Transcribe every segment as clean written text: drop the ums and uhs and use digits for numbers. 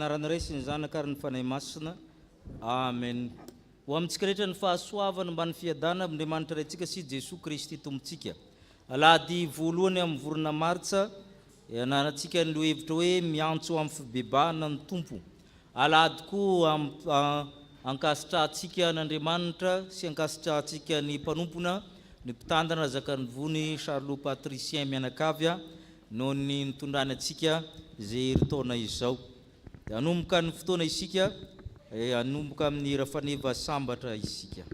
anaran'ny Ray sy ny Zanaka ary ny Fanahy Masina. Amen. Ho amintsika rehetra ny fahasoavana mba ny fiadana amin'Andriamanitra raintsika sy Jesosy Kristy Tompontsika. Alahady voalohany amin'ny volana Martsa, ananantsika ny hevitra hoe miantso amin'ny fibebahana ny Tompo. Alahady koa ankasitrahantsika n'Andriamanitra sy ankasitrahantsika ny mpanompona, ny mpitandana zakan'ny vony Charles Patricien Mianakavya noho ny nitondrany antsika izay heritaona izao. Anomboka ny fotoana isika, anomboka amin'ny rafaneva sambatra isika.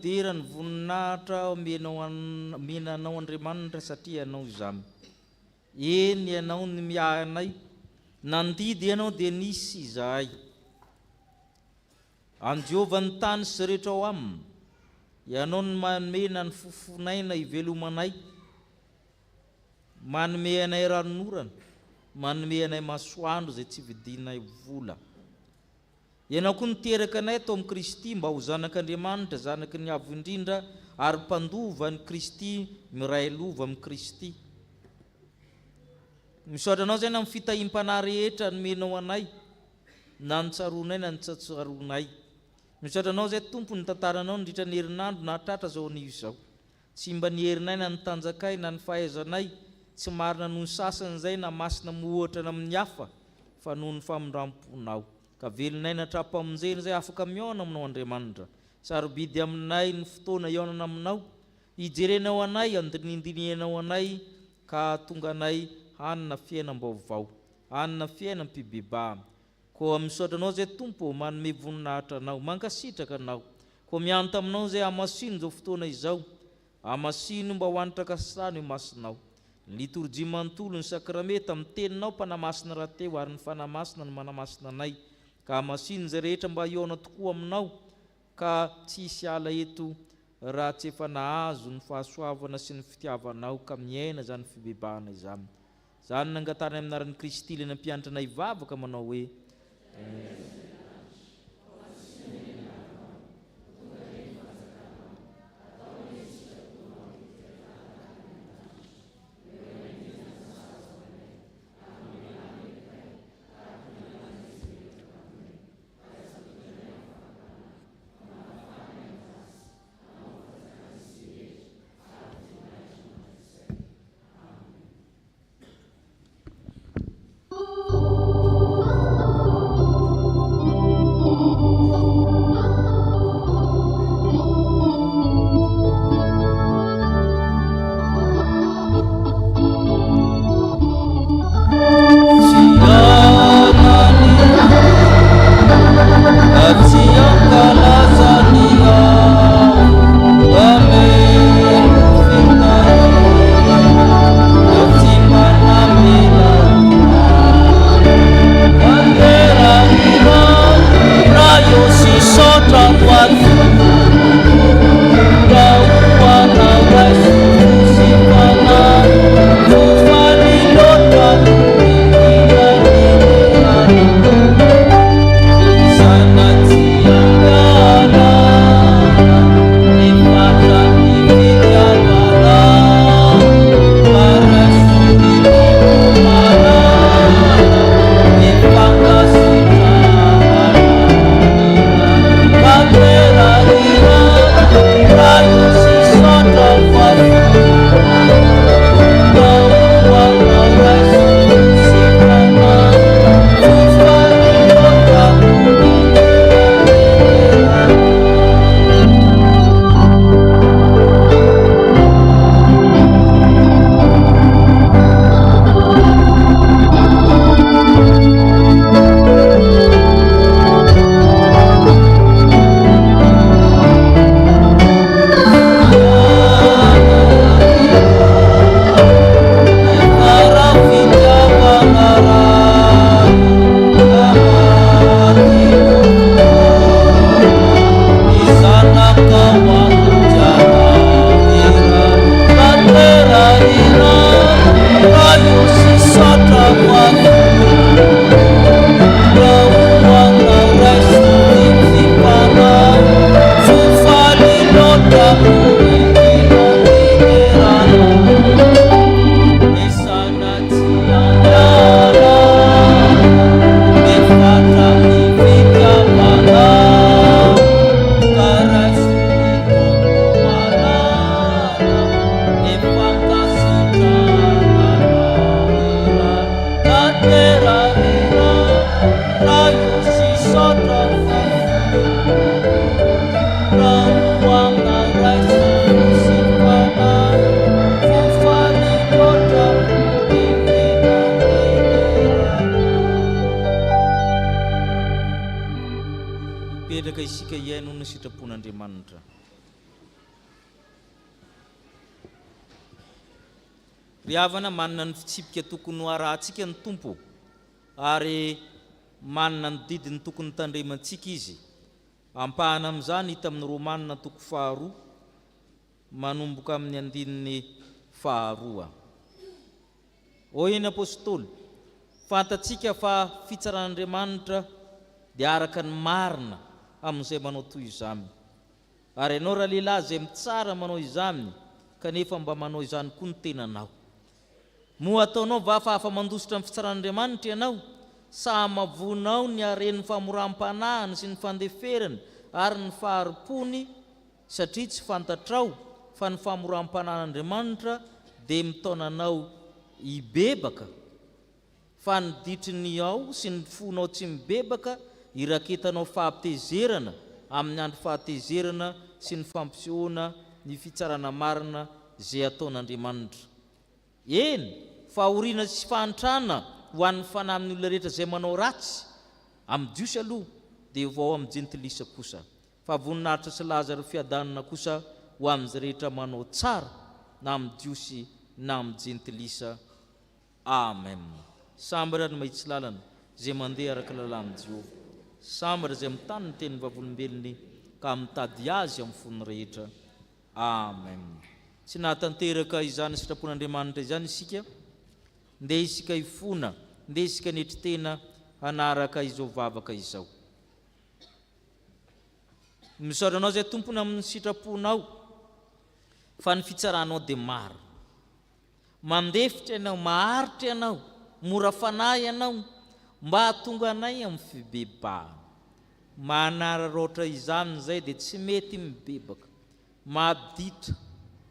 Dira ny voninahitra menanao Andriamanitra satria ianao izany. Eny ianao ny miahanay, nandidy ianao dia nisy izahay. Andiova ny tany sy rehetra ao aminy, ianao ny manomena ny fofonaina ivelomanay, manome anay ranon'orana, manome anay masoandro izay tsy vidinay vola. Ianao koa niteraka anay tao amin'ny Kristy mba ho zanak'Andriamanitra, zanaky ny avo indrindra ary mpandova ny Kristy miray lova amin'ny Kristy. Misaotra anao zay na amin'ny fitahim-panahy rehetra nomenao anay, na ny tsaronay na ny tsatsaronay. Misaotra anao zay Tompo ny tantaranao nandritra ny herinandro na tratra zao anio izao. Tsy mba ny herinay na ny tanjakay na ny fahaizanay, tsy marina noho ny sasany zay na masina mohoatra amin'ny hafa, fa noho ny famindramponao. Ka velonay natrapamonjeny zay afaka miaona aminao Andriamanitra. Sarobidy aminay ny fotoana iaonana aminao, ijerenao anay, andinindinianao anay, ka tonga anay hanina fiainam-baovao, hanina fiainam-pibebaha. Koa misaotra anao zay Tompo, manome voninahitra anao, mankasitraka anao. Koa mianta aminao zay hamasino zao fotoana izao, hamasino mba hoanitra kasirany io masinao. Ny liturjia manontolo ny sakrameta amin'ny teninao mpanamasina rahateo ary ny fanamasina ny manamasina anay. Ka hamasino zay rehetra mba hiaona tokoa aminao, ka tsy hisy ala eto raha tsy efa nahazo ny fahasoavana sy ny fitiavanao, ka miaina zany fibebahana izany. Zany nangatany amin'ny anaran'i Kristy ilay nampianatra anay vavaka manao hoe izay noho ny sitrapon'Andriamanitra. Ry havana, manana ny fitsipika tokony ho arahantsika ny tompo, ary manana ny didiny tokony tandremantsika izy. Ampahana amin'izany hita amin'ny Romanina 2 manomboka amin'ny 2. Hoy ny apôstôly, fantatsika fa fitsaran'Andriamanitra dia araka ny marina amin'izay manao toy izany. Ary ianao raha lehilahy izay mitsara manao izany, kanefa mba manao izany koa ny tenanao. Moa ataonao vahafahafa mandositra amin'ny fitsaran'Andriamanitra ianao, sa mavonao ny haren'ny famoram-panahiny sy ny fandeferany ary ny faharipony, satria tsy fantatrao fa ny famoram-panahin'Andriamanitra dia mitaonanao hibebaka, fa ny ditrin'ny ao sy ny fonao tsy mibebaka iraketanao fahatezerana amin'ny andro fahatezerana sy ny fampisehoana ny fitsarana marina izay ataon'Andriamanitra. Eny, fahoriana sy fahantrana ho an'ny fanahy amin'ny olona rehetra izay manao ratsy amin'ny Jiosy aloha, dia vao amin'ny jentilisa kosa, fa voninahitra sy Lazara fiadanana kosa ho amin'izay rehetra manao tsara na amin'ny Jiosy na amin'ny jentilisa. Amen. Sambatra ny mahitsy lalana izay mandeha araka lalàn'i Jehovah, sambatra izay mitany ny tenin'ny vavolombelony ka mitady azy amin'ny fony rehetra. Amen. Tsy nahatanteraka izany sitrapon'Andriamanitra izany isika, ndeha isika hifona, ndeha isika netritena hanaraka izao vavaka izao. Misaotra anao izay tompony amin'ny sitraponao, fa ny fitsaranao dia maro. Mandefitra ianao, maharitra ianao, mora fanahy ianao, mba hahatonga anay amin'ny fibebahana. Manararoatra izany izay dia tsy mety mibebaka, mahabiditra,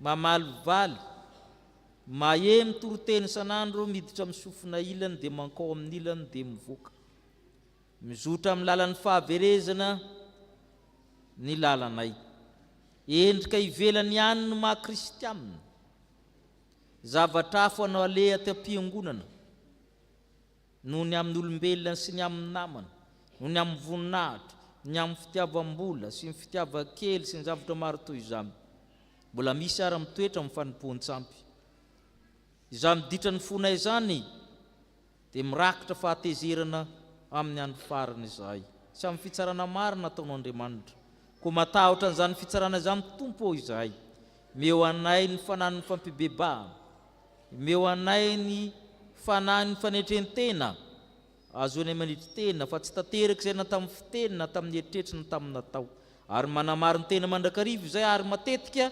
mamalivaly, mahemy toroteny san'andro, miditra amin'ny sofina ilany dia mankao amin'ny ilany dia mivoaka. Mizotra amin'ny lalan'ny fahaverezana ny lalanay. Endrika ivelany ihany no maha-kristianina. Zavatra hafa anao aleha am-piangonana, noho ny amin'ny olombelona sy ny amin'ny namana, noho ny amin'ny voninahitra, ny amin'ny fitiavam-bola sy ny fitiavan-kely sy ny zavatra maro toy izany. Mbola misy ary mitoetra amin'ny fanipoan-tsampy. Izany ditra ny fonay izany dia mirakitra fahatezerana amin'ny andro farany izahay. Sy amin'ny fitsarana marina ataonao Andriamanitra. Koa matahotra an'izany fitsarana izany tompo izahay. Meo anay ny fanahin'ny fampibebahana, meo anay ny fanahin'ny fanetrentena, azo any manitry tena, fa tsy tanteraka izay na tamin'ny fiteny na tamin'ny eritreritra na tamin'ny natao. Ary manamary ny tena mandrakarivo izay, ary matetika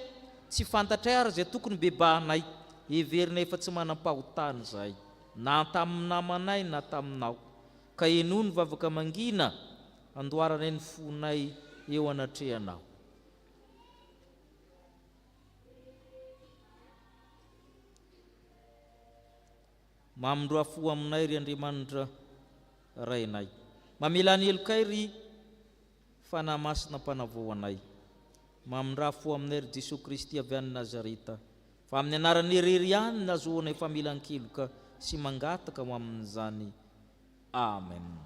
tsy fantatray ary izay tokony bebahanay, heverinay fa tsy manam-pahotana izay, na tamin'ny namanay na taminao. Ka eno ny vavaka mangina, andoharanay ny fonay eo anatrehanao. Mamindroa fo aminay ry Andriamanitra rainay. Mamela ny elokay ry fanahy masina mpanavao anay. Mamindra fo aminay ry Jesosy Kristy avy any Nazareta. Fa amin'ny anarany herery ihany nazoanay famelan-keloka sy mangataka ho amin'izany. Amen.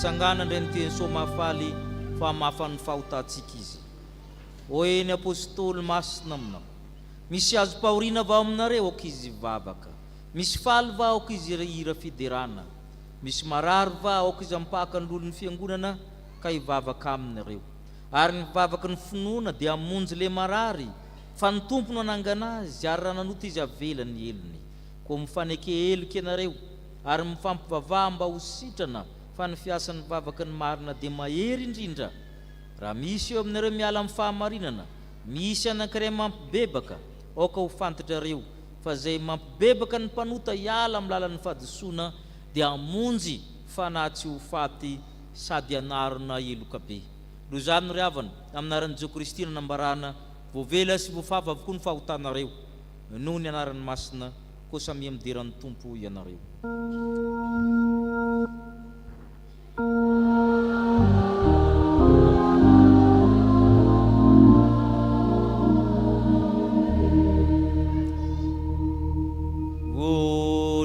sangana ndreny teny somafaly fa mafany fahotantsika izy. Oe ny apôstôly masina aminao, misy azo paorina vao aminareo aoka izy vavaka, misy faly va aoka izy ira fiderana, misy marary va aoka izy ampahaka ny lolon'ny fiangonana ka hivavaka aminareo. Ary ny vavaka ny finoana dia amonjy le marary, fa ny tompo no anangana azy ary raha nanota izy avelany elony. Koa mifaneke heloka ianareo ary mifampivavaha mba ho sitrana fa ny fiasan'ny vavaka ny marina dia mahery indrindra. Raha misy eo aminareo miala amin'ny fahamarinana, misy anankiray mampibebaka, aoka ho fantatrareo fa zay mampibebaka ny mpanota hiala amin'ny lalan'ny fahadisoana dia amonjy fa na tsy ho faty sady anarona eloka be. Noho izany ry havana, aminaran'i Jesu Kristy no nambarana voavela sy voafafa avokoa ny fahotanareo noho ny anaran'ny masina koa samyamideran'ny tompo ianareo.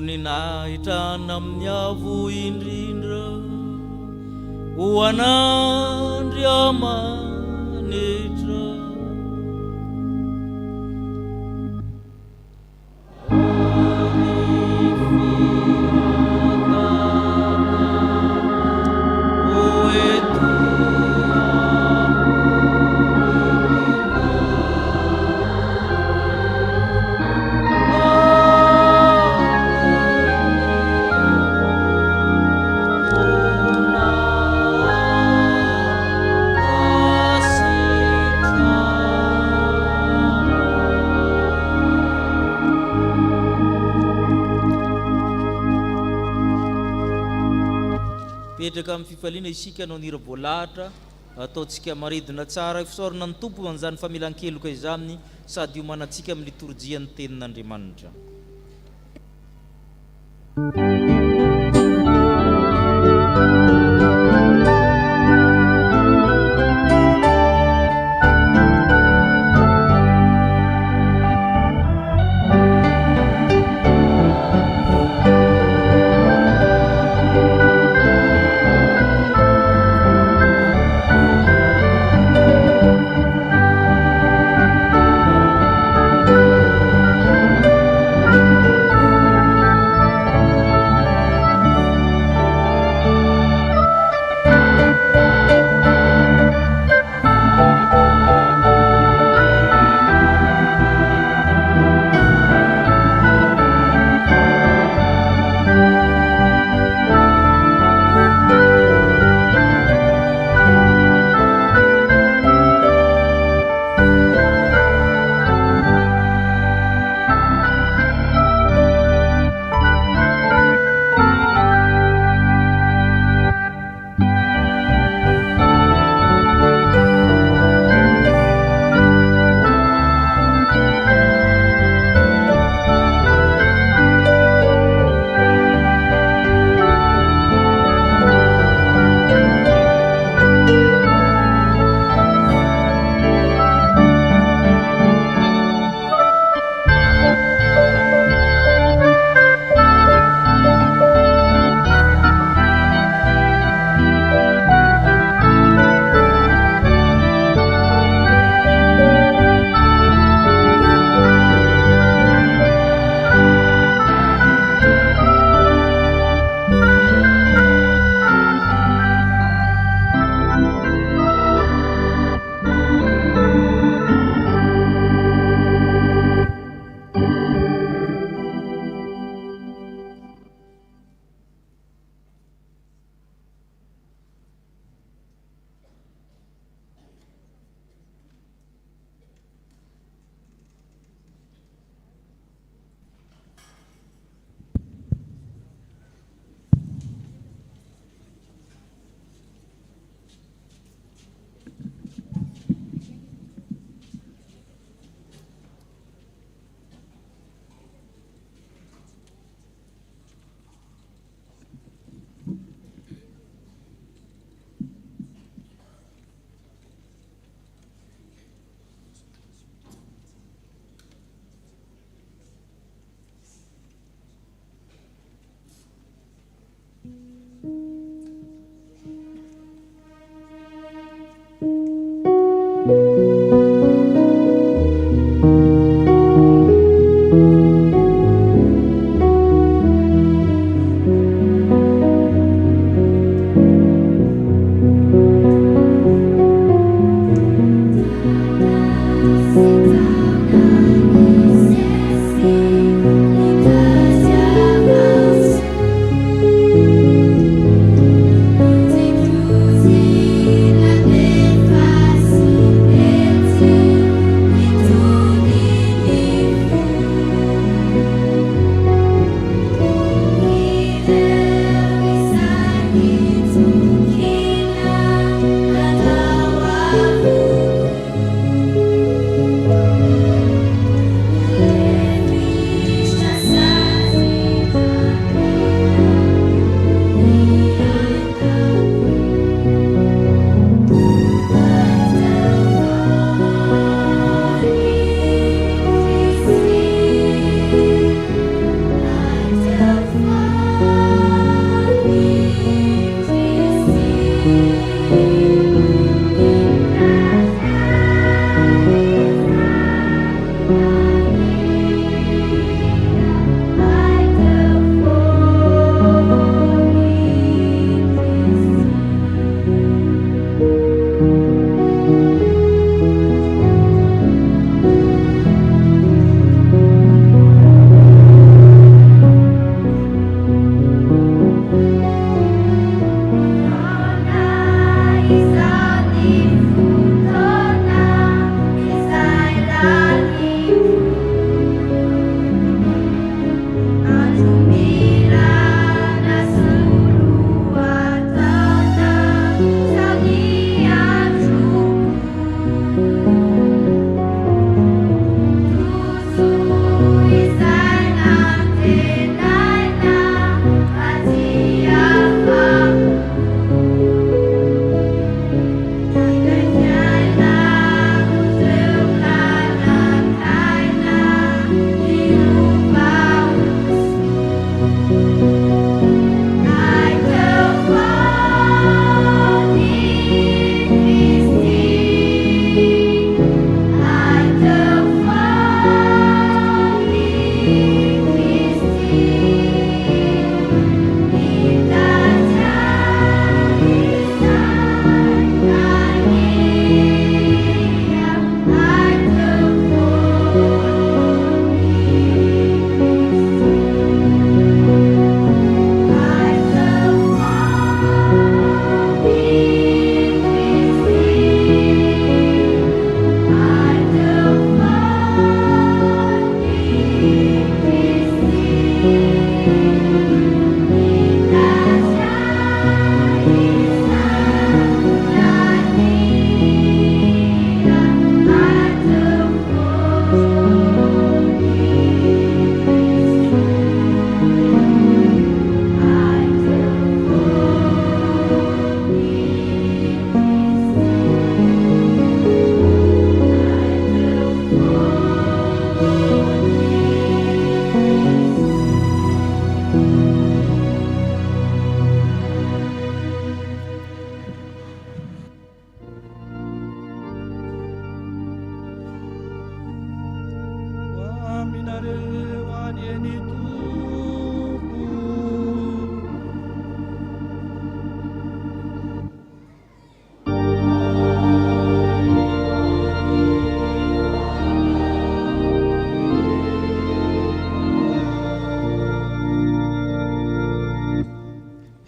Ninahitana amin'ny avo indrindra ho anandry amanitra, petraka amin'ny fifaliana isika no nira voalahatra ataontsika maridina tsara fisaorana ny tompo an'izany familan-keloka izany sady iomanantsika amin'ny liturjian'ny tenin'Andriamanitra.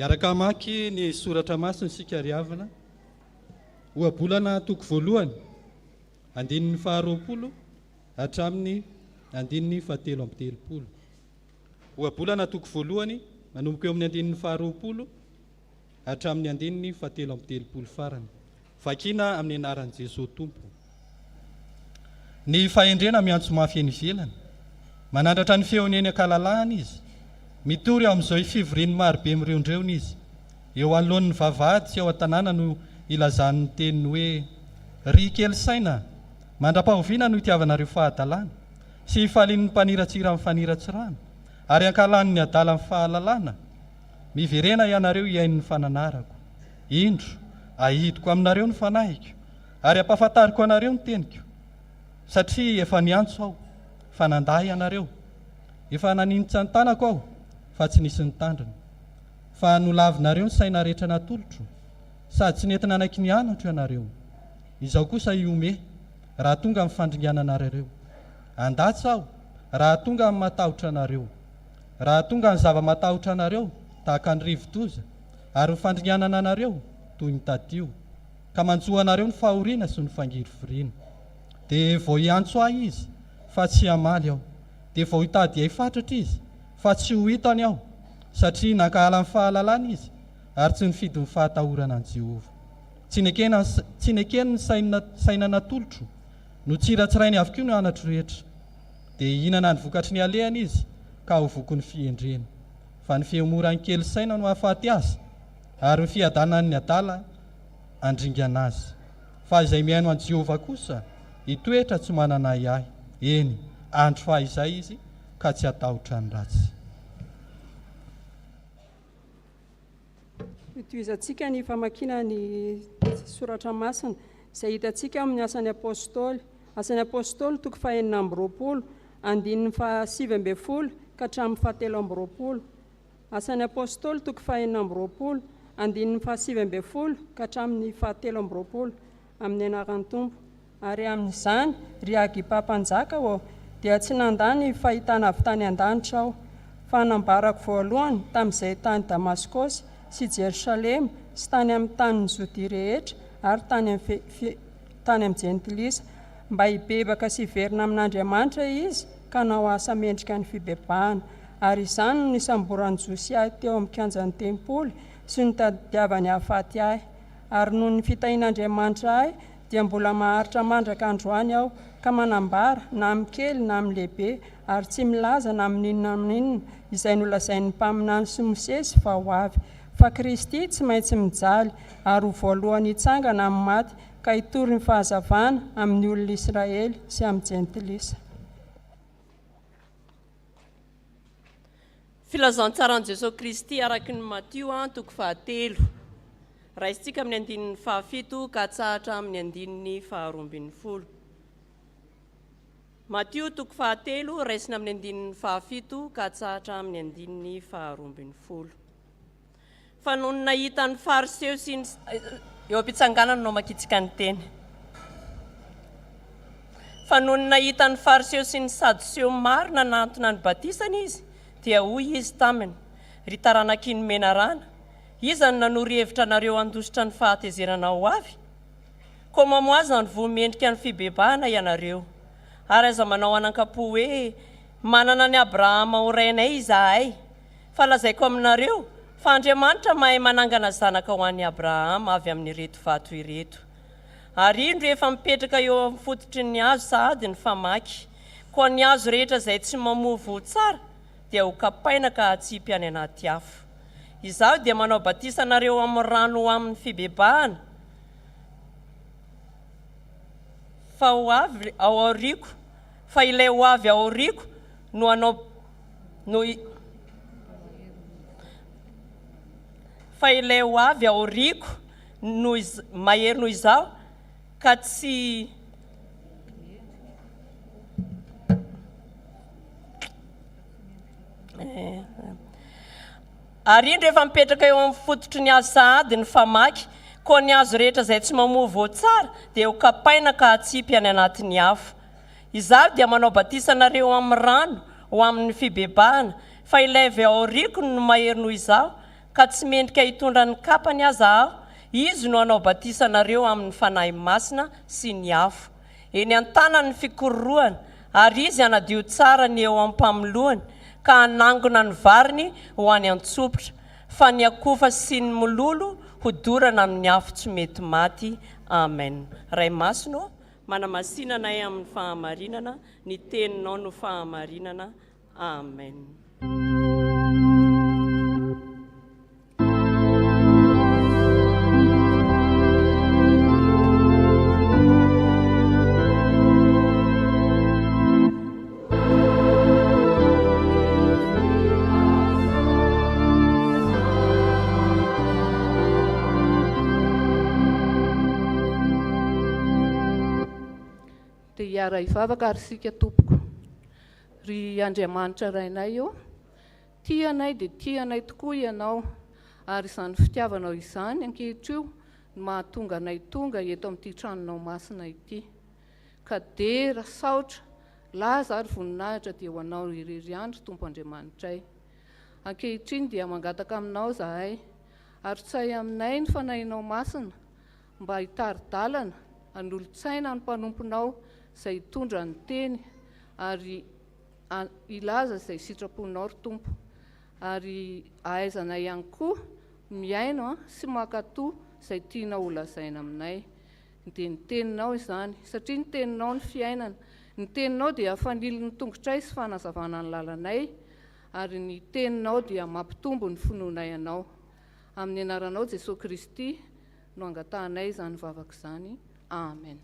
Iaraka mamaky ny soratra masiny sika riavana. Ohabolana toko voalohany andininy faharoapolo hatramin'ny andininy fahatelo amby telopolo. Ohabolana toko voalohany manomboka eo amin'ny andininy faharoapolo hatramin'ny andininy fahatelo amby telopolo farany. Vakina amin'ny anaran'i Jesosy Tompo. Ny fahendrena miantso mafy eny ivelany, manandratra ny feony eny ankalalahany izy, mitory amin'izao fivoriany marobe mireondreony izy. Eo anoloan'ny vavahady sy ao an-tanàna no ilazan'ny teniny hoe: ry kely saina, mandra-pahoviana no itiavanareo fahadalàna, sy ifalian'ny mpaniratsira amin'ny faniratsirana, ary ankalan'ny adala amin'ny fahalalàna. Miverena ianareo iain'ny fananarako. Indro ahidiko aminareo ny fanahiko, ary ampahafantariko anareo ny teniko satria efa niantso aho fa nandahy ianareo, efa naninitra ny tanako aho fa tsy nisy ny tandriny, fa nolavinareo ny saina rehetra natolotro sady tsy nentina anaiky ny anatro ianareo. Izao kosa iome raha tonga amin'ny fandringana anareo, andatsa aho raha tonga amin'ny matahotra anareo, raha tonga ny zava-matahotra anareo tahaka ny rivotoza ary ny fandringanana anareo toy ny tadio, ka manjoa anareo ny fahoriana sy ny fangiriforiana. Dia vao hiantso ahy izy fa tsy hamaly aho, dia vao hitady hifatratra izy fa tsy ho hitany aho, satria nankahala ny fahalalana izy ary tsy nifidy ny fahatahorana an Jehova. Tsy nekeny ny saina natolotro no tsiratsirainy avokoa ny anatro rehetra, dia hihinana ny vokatry ny alehany izy ka ho voko ny fiendrena. Fa ny fihomorany kely saina no hahafaty azy ary ny fiadanany ny adala andringana azy. Fa izay mihaino an Jehova kosa hitoetra tsy manana ahy, eny andro fa izay izy ka tsy hatahotra ny ratsy. Itoizantsika ny famakiana ny soratra masina izay hitantsika amin'ny asan'ny apôstôly. Asan'ny apôstôly toko 420 andininy 7 ka hatramin'ny 7. Asan'ny apôstôly toko 420 andininy 7 ka hatramin'ny 7 amin'ny anaran'ny Tompo. Ary amin'izany ry Agripa mpanjaka dia tsy nandany fahitana avy tany an-danitra aho, fa nambarako voalohany tamin'izay tany Damaskosy sy Jerusalema sy tany amin'ny tanin'ny Jodia rehetra ary tany amin'ny Jentilisa, mba hibebaka sy hiverina amin'Andriamanitra izy ka nao asa mendrika ny fibebahana. Ary izany no nisamboran'ny Josiah teo amin'ny kianjan'ny tempoly sy ny tadiavany hahafaty ahy. Ary noho ny fitahin'Andriamanitra ahy dia mbola maharitra mandraka androany aho ka manambara na amin'ny kely na amin'ny lehibe, ary tsy milaza na amin'inona izay nolazain'ny mpaminany sy Mosesy fa ho avy. Fa Kristy tsy maintsy mijaly ary ho voalohany hitsangana amin'ny maty ka hitory ny fahazavana amin'ny olona Israely sy amin'ny Jentilisa. Filazantsaran'i Jesosy Kristy araky ny Matio toko 10. Raisitsika amin'ny andininy 7 ka hatsahatra amin'ny andininy 12. Matio toko 10 raisina amin'ny andininy 7 ka hatsahatra amin'ny andininy 12. Fa noho ny nahita ny fariseo sy ny eo am-pitsanganana no makitsika ny teny. Fa noho ny nahita ny fariseo sy ny sadoseo marina nantona ny batisana izy, dia hoy izy taminy, ry taranak'i ny menarana, iza no nanoro hevitra nareo handositra ny fahatezerana ho avy? Koa mamoaza ny voamendrika ny fibebahana ianareo, ary aza manao anan-kapo hoe manana ny Abrahama ho rainay izahay. Fa lazaiko aminareo fa Andriamanitra mahay manangana zanaka ho an'i Abrahama avy amin'ny reto vato ireto. Ary indro efa mipetraka eo amin'ny fototry ny hazo sahady ny famaky, koa ny hazo rehetra izay tsy mamovo tsara dia ho kapaina ka hatsipy any anaty afo. Izaho dia manao batisanareo amin'ny rano amin'ny fibebahana, fa ho avy ao aoriako, fa ilay ho avy ao aoriako no anao fa ilay ho avy ao aoriako no mahery noho izaho ka tsy ary indro efa mipetraka eo amin'ny fototry ny hazo sahady ny famaky, koa ny hazo rehetra izay tsy mamovo tsara dia ho kapaina ka hatsipy any anatin'ny afo. Izaho dia manao batisanareo amin'ny rano ho amin'ny fibebahana, fa ilay avy ao aoriako no mahery noho izaho ka tsy mendrika hitondra ny kapany aza aho, izy no anao batisanareo amin'ny fanahy masina sy ny afo. Eny an-tanany ny fikororoana, ary izy anadio tsara ny eo am-pamolohany, ka anangona ny variny ho any an-tsopitra, fa ny akofa sy ny mololo ho dorana amin'ny afo tsy mety maty. Amen. Ray masino, manamasinanay amin'ny fahamarinana, ny teninao no fahamarinana. Amen. dia hiara hivavaka ary sika tompoko. Ry Andriamanitra rainay io, tianay dia tianay tokoa ianao, ary izany fitiavanao izany ankehitr'io no mahatonga anay tonga eto amin'ity tranonao masina ity. Ka dera saotra, laza ary voninahitra dia ho anao irery andro Tompo Andriamanitray. Ankehitriny dia mangataka aminao zahay, ary tsay aminay ny fanahinao masina mba hitari-dalana hanolo-tsaina ny mpanomponao izay hitondra ny teny ary ilaza izay sitraponao ry Tompo, ary ahaizana ihany koa miaino sy makatoa izay tianao holazaina aminay. Dia ny teninao izany, satria ny teninao ny fiainana, ny teninao dia faniliny tongotray sy fanazavana ny lalanay, ary ny teninao dia mampitombo ny finoanay anao. Amin'ny anaranao Jesosy Kristy no angatahanay izany vavaka izany. Amen.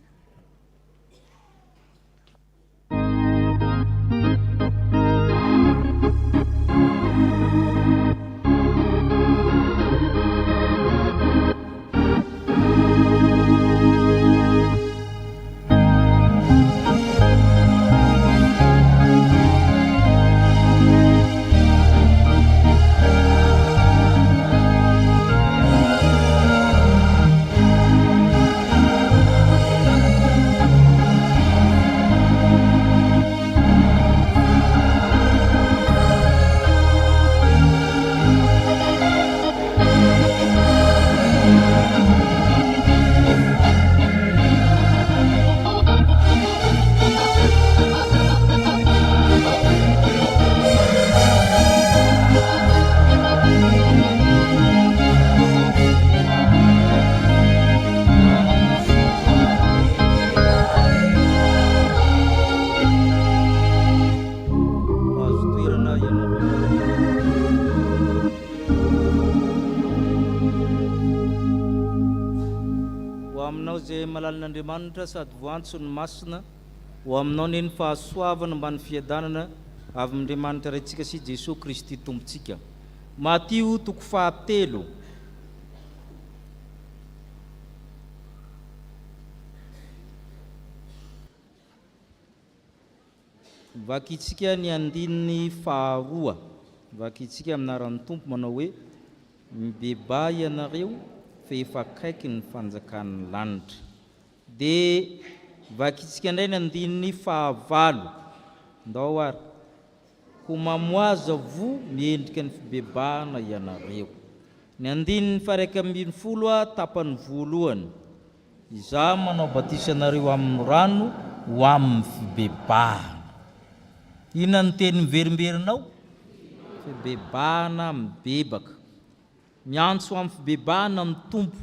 Malalin'Andriamanitra sady voantsony masina ho aminao neny fahasoavana mba ny fiadanana avy amin'Andriamanitra raintsika sy Jesosy Kristy tompontsika. Matio 7. Vakitsika ny andininy 2. Vakitsika aminaran'ny Tompo manao hoe mibeba ianareo fa efa akaiky ny fanjakan'ny lanitra. Dia vakitsika indray ny andininy 9. Ndao ary ho mamoaza vo miendrika ny fibebahana ianareo. Ny andininy 1:10 tapany voalohany. Izaho manao batisa anareo amin'ny rano ho amin'ny fibebahana. Inona ny teny miverimberinao? Fibebahana mibebaka. Miantso amin'ny fibebahana amin'ny Tompo.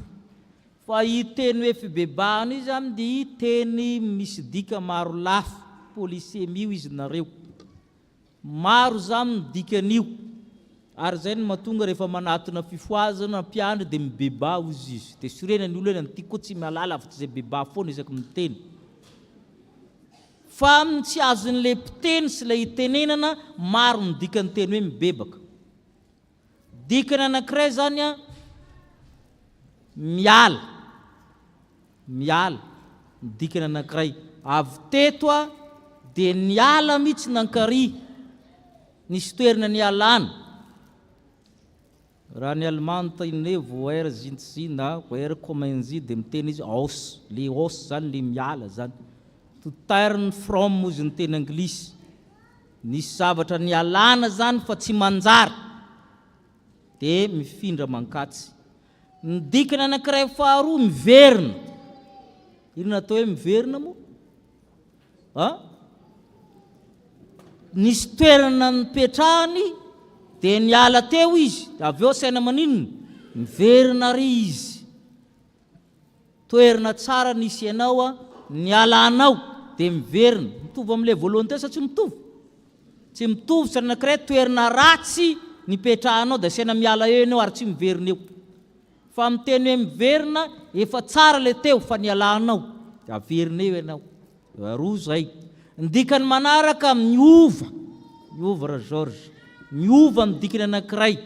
Fa iteny hoe fibebahana izy amin'ny dia iteny misy dika maro lafo, polisemio izy nareo. Maro zany dikan'io. Ary zay ny mahatonga rehefa manatona fifoazana mpiandry dia mibeba izy. Dia sorena ny olona ny tiako tsy malala fa tsy zay beba foana isaky miteny. Fa amin'ny tsy azon'ilay mpiteny sy ilay itenenana maro ny dikan'ny teny hoe mibebaka. Dikany anankiray zany a miala. Miala dikany anankiray. Avy teto a dia niala mihitsy nankary. Nisy toerana nialana. Raha ny Alemanta iny voer zintsy na voer komenzy dia miteny izy os. Le os zany le miala zany. Turn from izy ny teny anglisy. Nisy zavatra nialana zany fa tsy manjary. Dia mifindra mankatsy. Ny dikany anankiray faharoa miverina. Inona atao hoe miverina moa? Nisy toerana nipetrahany dia niala teo izy. Avy eo saina maninona? Miverina ry izy. Toerana tsara nisy ianao a nialanao dia miverina. Mitovy amin'ilay voalohany teo sa tsy mitovy? Tsy mitovy sa anankiray toerana ratsy nipetrahanao dia saina miala eo ianao ary tsy miverina eo. Fa miteny hoe miverina efa tsara le teo fa nialanao dia averina eo ianao. Roa zay. Ndikany manaraka miova. Miova ra George. Miova amin'ny dikany anankiray.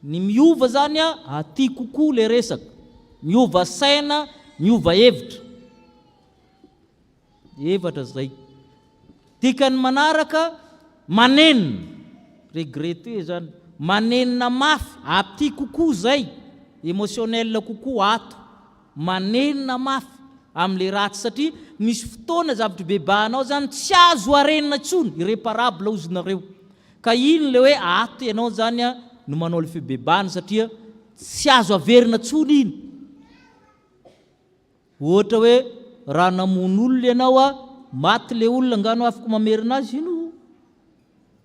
Ny miova zany a aty kokoa le resaka. Miova saina, miova hevitra. Efatra zay. Dikany manaraka manenina, regrete zany, manenina mafy, aty kokoa zay, émotionnel kokoa ato, manenina mafy amin'le ratsy satria misy fotoana zavatra bebanao zany tsy azo arenina tsony, irréparable ozy nareo. Ka iny le hoe ato ianao zany no manao le fibebana satria tsy azo averina tsony iny. Ohatra hoe raha namono olona ianao maty le olona ngano afaka mamerina azy ino,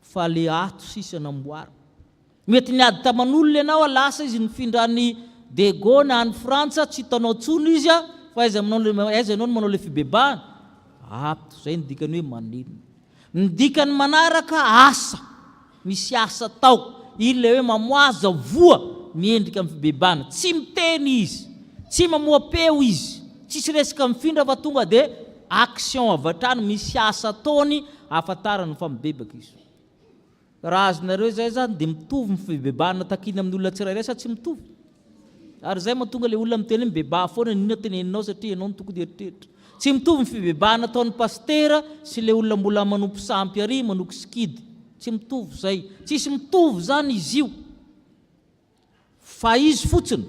fa le ato sisa namboary. Mety niady taman'olona ianao lasa izy nifindrany De Gaulle na any Frantsa tsy hitanao tsony izy fa aiza ianao no manao le fibebana. Ato zay ny dikany hoe manenina. Ny dikany manaraka asa, misy asa tao, iny le hoe mamoaza voa miendrika amin'ny fibebana, tsy miteny izy, tsy mamoa-peo izy, tsisy resaka mifindra fa tonga de action avy hatrany, misy asa taony ahafantarany fa mibebaka izy. Raha azonareo zay zany de mitovy ny fibebana takiny amin'ny olona tsirairay sa tsy mitovy? Ary zay mahatonga le olona miteny mibeba foana nina teneninao satria ianao no tokony eritreritra. Tsy mitovy ny fibebana ataon'ny pastera sy le olona mbola manompo sampy ary manoko skidy, tsy mitovy zay, tsisy mitovy zany izy io. Fa izy fotsiny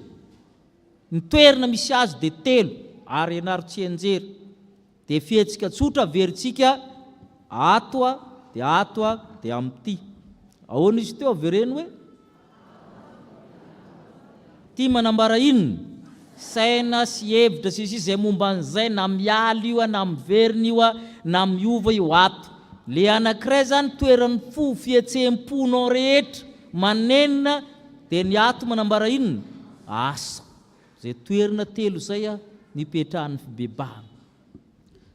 ny toerana misy azy de telo ary ianaro tsy enjery, de fietsika tsotra averintsika ato de amty. Ahoana izy teo avereny hoe ty manambara inona? Saina sy hevitra sy zay momba an'izay, na mialy io na miverina io na miova io ato. Le anankiray zany toeran'ny fo fietsem-ponao rehetra manenina, de ny ato manambara inona? Asa. Zay toerana telo zay nipetrahan'ny fibebahana.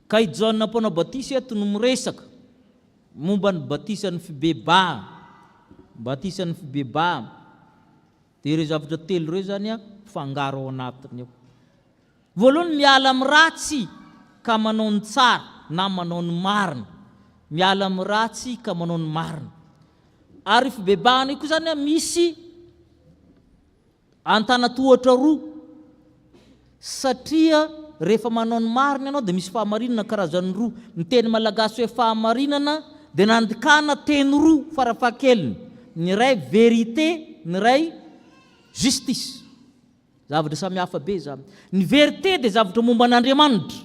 Ka i Jaona mpanao batisy eto no miresaka momba ny batisan'ny fibebahana, batisan'ny fibebahana. De ireo zavatra telo ireo zany fangaro ao anatiny ao. Voalohany miala amin'ny ratsy ka manao ny tsara na manao ny marina, miala amin'ny ratsy ka manao ny marina. Ary fibebahana io koa zany misy antanatohatra roa, satria rehefa manao ny marina ianao de misy fahamarinana karazany roa. Ny teny malagasy hoe fahamarinana de nandikana teny roa farafahakeliny, ny ray vérité, ny ray justice. Zavatra samy hafa be zany. Ny vérité de zavatra momba an'Andriamanitra,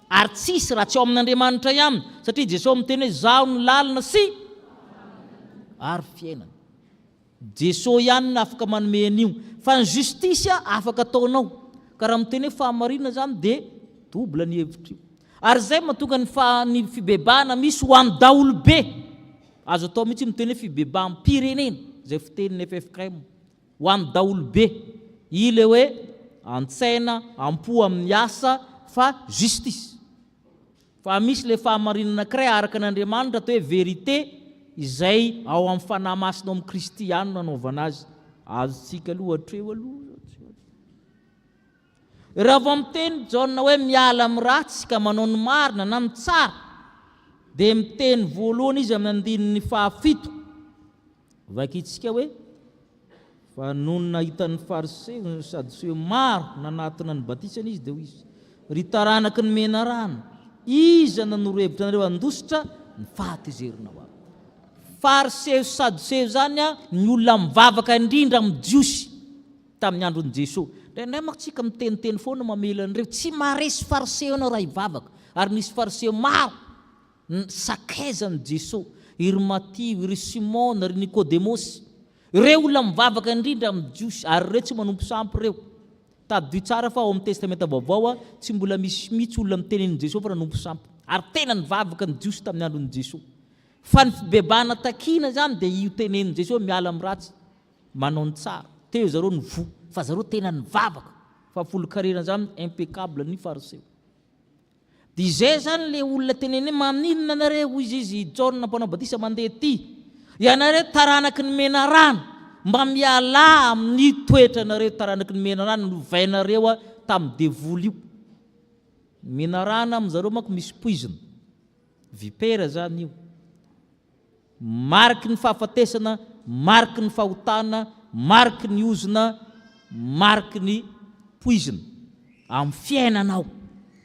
ary tsisy raha tsy ao amin'Andriamanitra ihany, satria Jesosy miteny hoe zaho ny lalana sy ary fiainana. Jesosy ihany no afaka manome an'io, fa ny justice afaka ataonao. Ka raha miteny hoe fahamarinana zany de double ny hevitra io. Ary zay mahatonga ny fibebahana misy ho an'ny daholo be. Azo atao mihitsy miteny hoe fibebaham-pirenena, zay fitenin'ny FFKM, ho an'ny daholo be. I le hoe an-tsaina ampo amin'ny asa fa justice. Fa misy le fahamarinana anankiray araka an'Andriamanitra atao hoe vérité, izay ao amin'ny fanahy masina amin'ny kristianina nanaovana azy. Azontsika aloha hatreo aloha. Raha vao miteny Jaona hoe miala amin'ny ratsy ka manao ny marina na ny tsara, de miteny voalohany izy amin'ny andinin'ny 7, vakitsika hoe fa noho nahitany fariseo ny sadoseo maro nanatina ny batisana izy de ho izy ry taranaky ny mena rano, iza nanoro-hevitra nareo andositra ny fahatezerinao azy. Fariseo sadoseo zany ny olona mivavaka indrindra amin'ny jiosy tamin'ny andron'i Jesosy. Ndray maksika miteniteny foana mamela an'ireo, tsy maharesy fariseo anao raha hivavaka. Ary nisy fariseo maro sakaizan'i Jesosy, iry Matio, iry Simona, iry Nicodémosy, ireo olona mivavaka indrindra amin'ny jiosy, ary ireo tsy manompo sampy ireo. Tadidio tsara fa ao amin'ny testamenta vaovao tsy mbola misy mihitsy olona mitenenin'i Jesosy fa nanompo sampy, ary tena nivavaka ny jiosy tamin'ny andron'i Jesosy. Fa ny fibebahana takina zany de io tenenin'i Jesosy miala amin'ny ratsy manao ny tsara. Teo zareo ny vo, fa zareo tena nivavaka, fa folo-karena zany impeccable ny fariseo. De zay zany le olona teneny maninona nareo izy Jaona mpanao batisa mandeha ty, ianareo taranaky ny mena rano, mba miala amin'ny toetra nareo taranaky ny mena rano novainareo tamin'ny devoly io. Mena rano amin'izareo manko misy poizina, vipera zany io, mariky ny fahafatesana, mariky ny fahotana, mariky ny ozina, mariky ny poizina amin'ny fiainanao.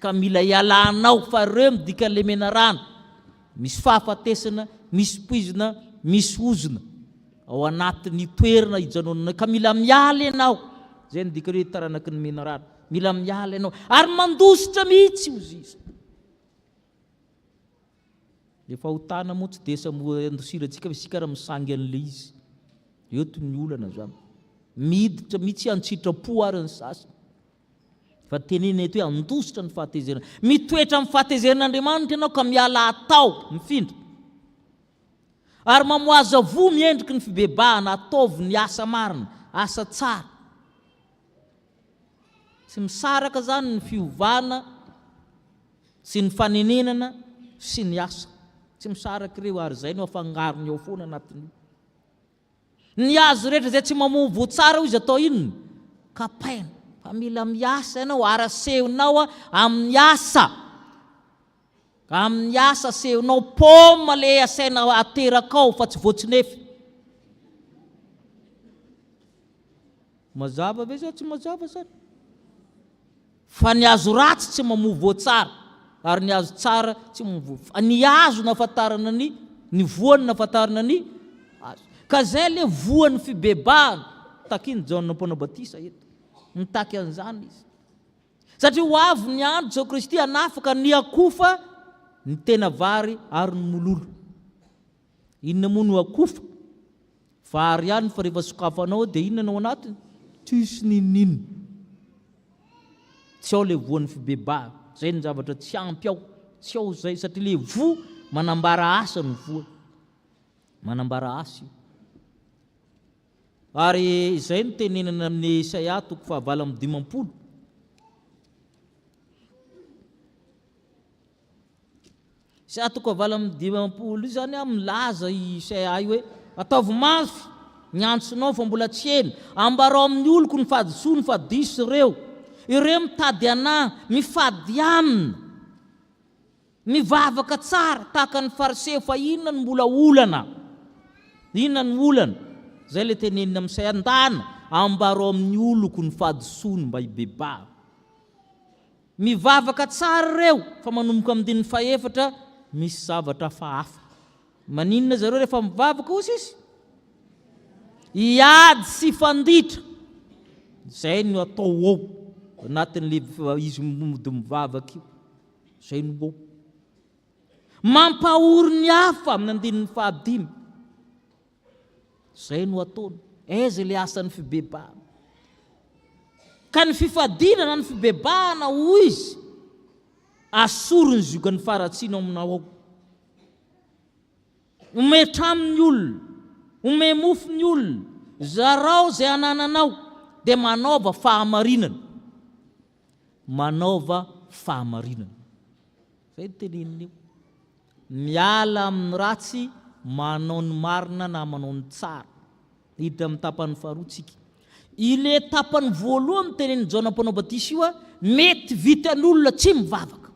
ka mila ialanao fa reo midika lemena rano, misy fahafatesana, misy poizina, misy ozona ao anatin'ny toerana ijanonana, ka mila miala ianao. Zay ny dika hoe taranaky ny mena rano, mila miala ianao ary mandositra mihitsy ozy izy. Efa hotana moa tsy desa andosirantsika fa isika raha misangy an'le izy. Eo toy ny olana zany. Miditra mihitsy antsitrapo ary ny sasany. Fa tenena eto hoe andositra ny fahatezerana. Mitoetra amin'ny fahatezeran'Andriamanitra ianao ka miala atao mifindra. Ary mamoaza vo miendriky ny fibebahana, ataovy ny asa marina, asa tsara. Tsy misaraka zany ny fiovana sy ny fanenenana sy ny asa. Tsy misaraka ireo ary zay no afangarony ao foana anatin'io. Ny azo rehetra zay tsy mamovo tsara izy atao inona? Kapaina. Fa mila miasa ianao, arasehonao amin'ny asa. Amin'ny asa sehonao paoma le asaina aterakao fa tsy voatsinefy. Mazava ve zao tsy mazava zany? Fa ny azo ratsy tsy mamovo tsara, ary ny azo tsara tsy mamovo. Ny azo nafatarana ny voany nafatarana ny azo. Ka zay le voan'ny fibebahana, takiny Jaona Mpanao-Batisa eto. Mitaky an'izany izy. Satria ho avy ny andro Jesosy Kristy hanafaka ny akofa, ny tena vary ary ny mololo. Inona moa no akofa? Vary ihany fa rehefa sokafanao dia inona no anatiny? Tsisy ninina. Tsy ao le voan'ny fibebahana. Zay ny zavatra tsy ampy ao. Tsy ao zay satria le vo manambara asa ny voa. Manambara asa io. Ary izay ny tenenana amin'ny Isaia 40:50. Isaia 40:50 io zany milaza Isaia io hoe ataovy mafy ny antsonao fa mbola tsy eny, ambarao amin'ny oloko ny fahadisoa ny fahadiso ireo mitady anahy, mifady amina, mivavaka tsara tahaka ny fariseo, fa inona ny mbola olana? Inona ny olana? Zay le tenenina amin'ny Isaia, ndana ambarao amin'ny oloko ny fahadisoany mba hibebaha. Mivavaka tsara reo, fa manomboka amin'ny 14 misy zavatra hafa. Maninona zareo rehefa mivavaka ozy izy? Iady sy fanditra. Zay no atao ao anatin'le izy mody mivavaka io. Zay no ao. Mampahory ny hafa amin'ny 15. Zay no ataony. Aiza le asan'ny fibebahana. Ka ny fifadinana ny fibebahana hoy izy, asorony zoka ny faratsino aminao ao. Ome tramin'ny olona, ome mofo ny olona, zarao zay anananao, dia manaova fahamarinana. Manaova fahamarinana. Zay tenenina io. Miala amin'ny ratsy, manao ny marina na manao ny tsara. Hiditra amin'ny tapany faharoatsika. Ile tapany voalohany teneniny Jaona Mpanao-Batisa io, mety vitan'olona tsy mivavaka.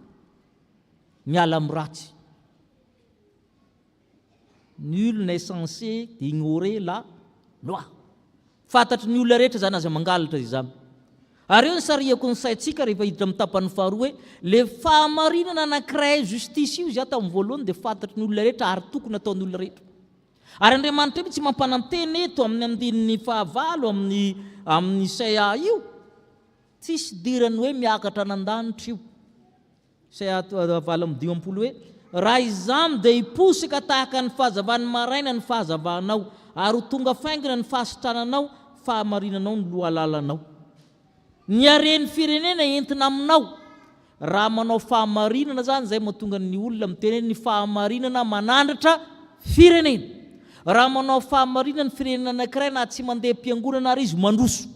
Miala amin'ny ratsy. Nul n'est censé ignorer la loi. Fantatry ny olona rehetra zany aza mangalatra izany. Ary eo ny sariako ny saintsika rehefa hiditra amin'ny tapany faharoa hoe le fahamarinana anankiray justice io zay tamin'ny voalohany dia fantatry ny olona rehetra ary tokony ataon'ny olona rehetra. Ary Andriamanitra tsy mampanantena eto amin'ny 9 amin'ny Isaia io. Tsisy dirany hoe miakatra nan-danitra io. Isaia 9:50 hoe raha izany dia hiposika tahaka ny fahazavany maraina ny fahazavanao, ary ho tonga faingana ny fahasitrananao, fahamarinanao ny lohalalanao. Ny haren'ny firenena entina aminao. Raha manao fahamarinana zany zay mahatonga ny olona miteny ny fahamarinana manandratra firenena. Raha manao fahamarinana ny firenena anankiray na tsy mandeha am-piangonana ary izy mandroso.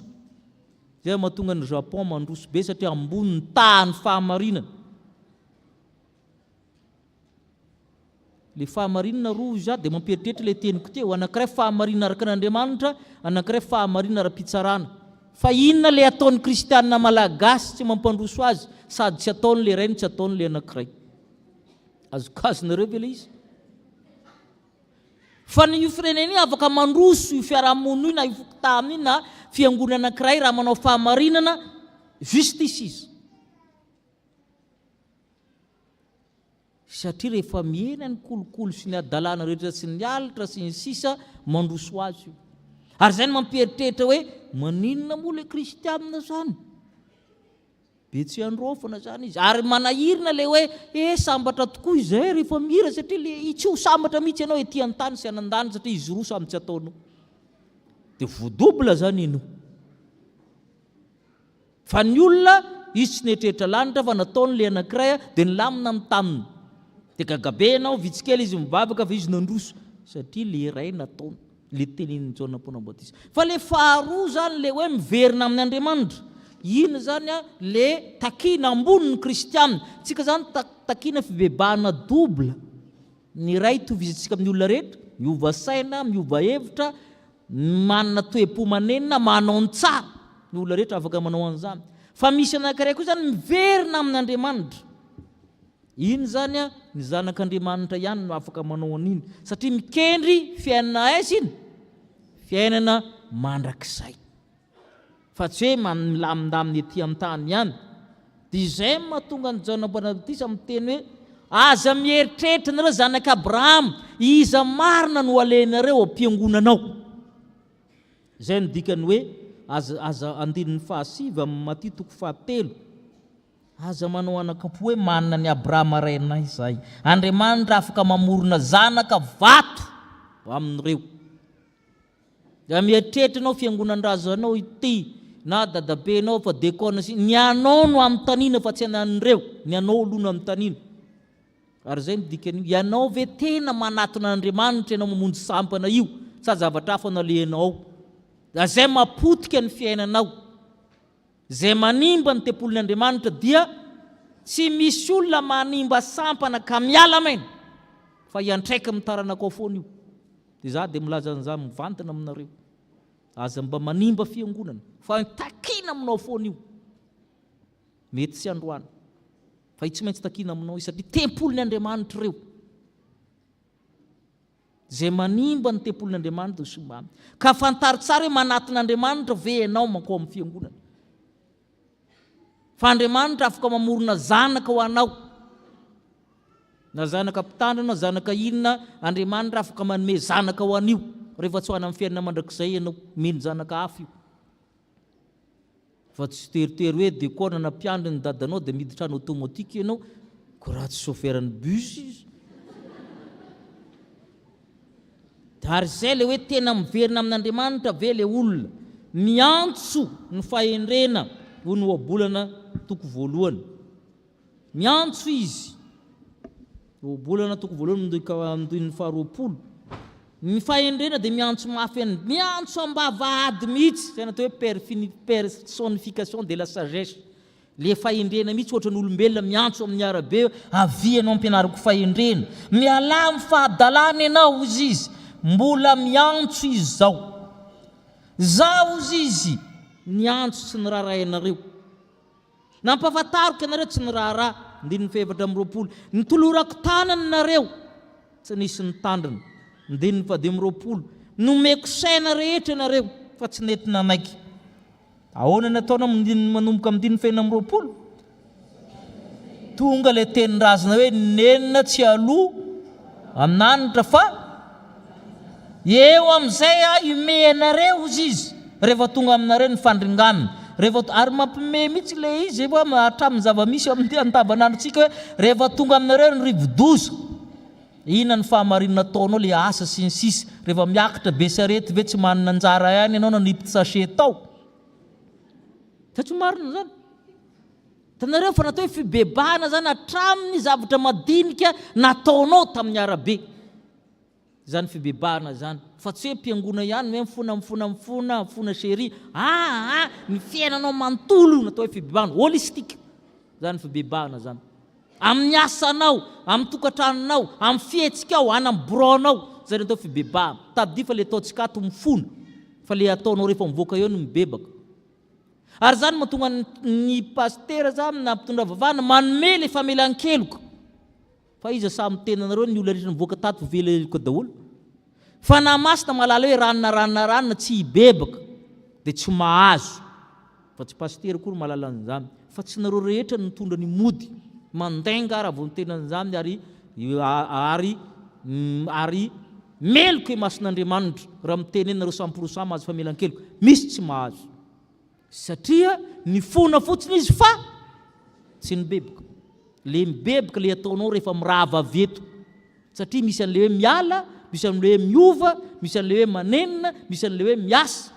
Zay mahatonga ny Japon mandroso be satria ambony ny tahan'ny fahamarinana. Le fahamarinana roa izy dia mampieritreritra le teniko teo. Anankiray fahamarinana araka n'Andriamanitra, anankiray fahamarinana ara-pitsarana. Fa inona le ataon'ny kristianina malagasy tsy mampandroso azy, sady tsy ataony le iray, tsy ataony le anankiray. Azokazonareo ve le izy? Fa ny firenena afaka mandroso io fiarahamonina io na io fokontahana io na fiangonana anankiray raha manao fahamarinana justice izy. satria rehefa miena ny kolokolo sy ny adalàna rehetra sy ny alitra sy ny sisa mandroso azy io. Ary zay no mampieritreritra hoe maninona moa le kristianina zany, be tsy androfana zany izy, ary manahirina le hoe sambatra tokoa izay rehefa mihira, satria le tsy ho sambatra mihitsy ianao ety an-tany sy anan-dany satria izy roa samy tsy ataonao, dia voadobla zany ino. Fa ny olona izy tsy netrehitra lanitra fa nataony le anankiray dia nilamina amin'ny taniny, dia gagabe ianao vitsikely izy mibabaka fa izy nandroso satria le iray nataony, le tenenin'ny Jaona Mponambatisa. Fa le faharoa zany le hoe miverina amin'ny Andriamanitra, ino zany le takina amboniny kristianina. Tsika zany takina fibebahana dobla, ny iray tovizantsika amin'ny olona rehetra, miova saina, miova hevitra, manana toe-po manenina, manao ny tsara, ny olona rehetra afaka manao an'izany. Fa misy anankiray koa zany miverina amin'ny Andriamanitra, iny zany ny zanak'Andriamanitra ihany no afaka manao an'iny, satria mikendry fiainana aiza iny, fiainana mandrakizay, fa tsy hoe milamindamina ety an-tany ihany. Dia izay mahatonga ny Jaona Mponambatisa miteny hoe aza mieritreritra nareo zanak'Abrahama, iza marina no alenareo ampiangonanao. Izay no dikany hoe aza andinin'ny 7 amin'ny Matia 7, aza manao anakapo hoe manana ny Abrahama rainay zay, Andriamanitra afaka mamorona zanaka vato amin'ireo. Raha mieritreritra anao fiangonan-drazanao ity na dadabenao fa dekona sy ny anao no amin'ny tanina fa tsy anan'ireo, ny anao aloha amin'ny tanina. Ary zay midikany ianao ve tena manatona Andriamanitra ianao mamonjy sampana io, sa zavatra hafa nalehanao. Zay mapotika ny fiainanao, zay manimba ny tempolon'ny Andriamanitra dia tsy misy olona manimba sampana ka miala maina fa iantraika mitaranakao foana io. Dia za dia milaza an'izany mivantana aminareo, aza mba manimba fiangonana fa takina aminao foana io, mety sy androany fa tsy maintsy takina aminao io, satria tempolon'ny Andriamanitra ireo. Zay manimba ny tempolon'ny Andriamanitra somamy ka fantary tsara hoe manaton'Andriamanitra ve ianao manko amin'ny fiangonana. Fa Andriamanitra afaka mamorona zanaka ho anao, na zanaka mpitandrina, zanaka inona, Andriamanitra afaka manome zanaka ho an'io rehefa tsy ho any amin'ny fiainana mandrakizay ianao, meny zanaka hafa io. Fa tsy teritery hoe dekona na mpiandry ny dadanao dia miditra any automatika ianao, ko raha tsy chauffeur-ny bus izy. Ary zay le hoe tena miverina amin'Andriamanitra ve le olona, miantso ny fahendrena ho ny oabolana 2, miantso izy oabolana 2 ny 20, ny fahendrena dia miantso mafy, miantso ambavahady mihitsy, zay natao hoe personnification de la sagesse, le fahendrena mihitsy ohatra ny olombelona miantso amin'ny arabe, avianao ampianariko fahendrena, miala amin'ny fahadalana ianao izy izy, mbola miantso izy zao izy niantso sy ny raharaha ianareo, nampahafantariko ianareo tsy ny raharaha. 7 nitolorako tanany nareo tsy nisy nitandrina. 20 nomeko saina rehetra ianareo fa tsy nety nanaiky. Ahoana ny ataonao manomboka amin'ny 20 tonga le tenin-drazana hoe nenina tsy aloha amin'anitra fa eo amin'izay imenareo izy rehefa tonga aminareo ny fandringanina, ary mampime mihitsy le izy hatramin'ny zava-misy amin'ny antavanandrotsika hoe rehefa tonga aminareo ny rivodoza, ina ny fahamarinana ataonao le asa sy ny sisa, rehefa miakatra be sarety ve tsy manana anjara ihany ianao nanipy sachet tao, tsy marina zany. Tanareo fa natao hoe fibebahana zany hatramin'ny zavatra madinika nataonao tamin'ny arabe, zany fibebahana zany, fa tsy hoe mpiangona ihany hoe mifona chéri, ny fiainanao mantolo natao hoe fibebahana holistique, zany fibebahana zany, amin'ny asanao, amin'ny tokantranonao, amin'ny fihetsikao, any amin'ny bureau-nao, zay natao fibebahana. Tadidia fa le ataontsika ato mifona, fa le ataonao rehefa mivoaka eo no mibebaka. Ary zany mahatonga ny pastera zany na mpitondra vavahana manome le famelan-keloka, fa iza samy tenanareo ny olona rehetra nivoaka tato veleka daholo, fa na masina malala hoe ranona tsy hibebaka dia tsy mahazo, fa tsy pastera koa malala an'izany, fa tsy nareo rehetra nitondra ny mody mandainga raha vao nitenan'izany ary meloko masin'Andriamanitra raha mitenenareo samporosam mahazo famelan-keloko misy tsy mahazo satria ny fona fotsiny izy fa tsy nibeboka le mibeboka le ataonao rehefa mirava veto satria misy an'le hoe miala misy an'le hoe miova misy an'le hoe manenina misy an'le hoe miasa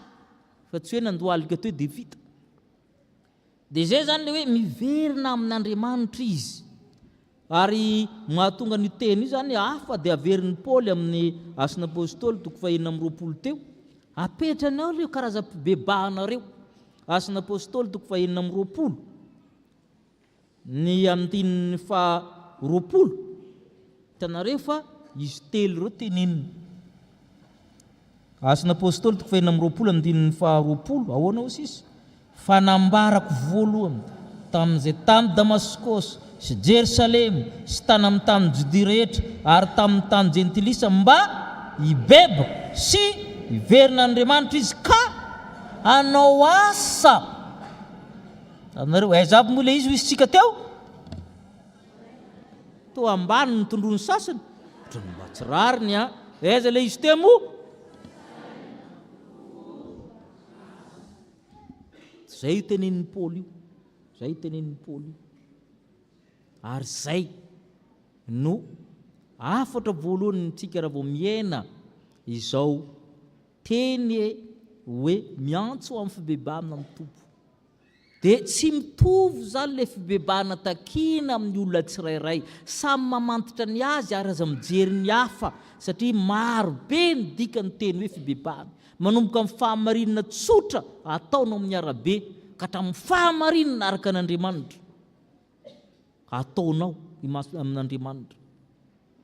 fa tsy hoe nandohalika teo dia vita dia zay zany le hoe miverina amin'Andriamanitra izy ary mahatonga ny teny io zany hafa dia averin'ny Paoly amin'ny Asin'ny Apôstôly 2:20 teo apetranao reo karazam-pibebahanareo Asin'ny Apôstôly 2:20 ny 20 hitanareo fa izy telo ireo tenenina Asin'ny Apôstôly 2:20 20 ahoana ho sisy fanambarako voalohany tamin'izay tany Damaskos sy Jerusalema sy tany amin'ny tany Judea rehetra ary tamin'ny tany jentilisa mba hibebaka sy hiverina Andriamanitra izy ka hanao asa anareo aiza aby moa le izy ho isitsika teo to ambany ny tondrony sasany otrany mba tsy rariny aiza le izy teo moa zay tenenin'ny Paoly io ary zay no afatra voalohany ntsika raha vao miaina izao teny hoe miantso amin'ny fibebahana amin'ny tompo dia tsy mitovy zany le fibebahana takina amin'ny olona tsirairay samy mamantitra ny azy ary aza mijery ny hafa satria maro be ny dika ny teny hoe fibebahana manomboka amin'ny fahamarinana tsotra ataonao amin'ny arabe ka hatramin'ny fahamarinana araka n'Andriamanitra ataonao amin'Andriamanitra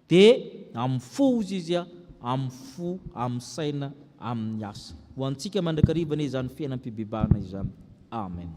dia amin'ny fo izy amin'ny fo amin'ny saina amin'ny asa ho antsika mandrakarivana izany fiainam-pibebahana izany amen.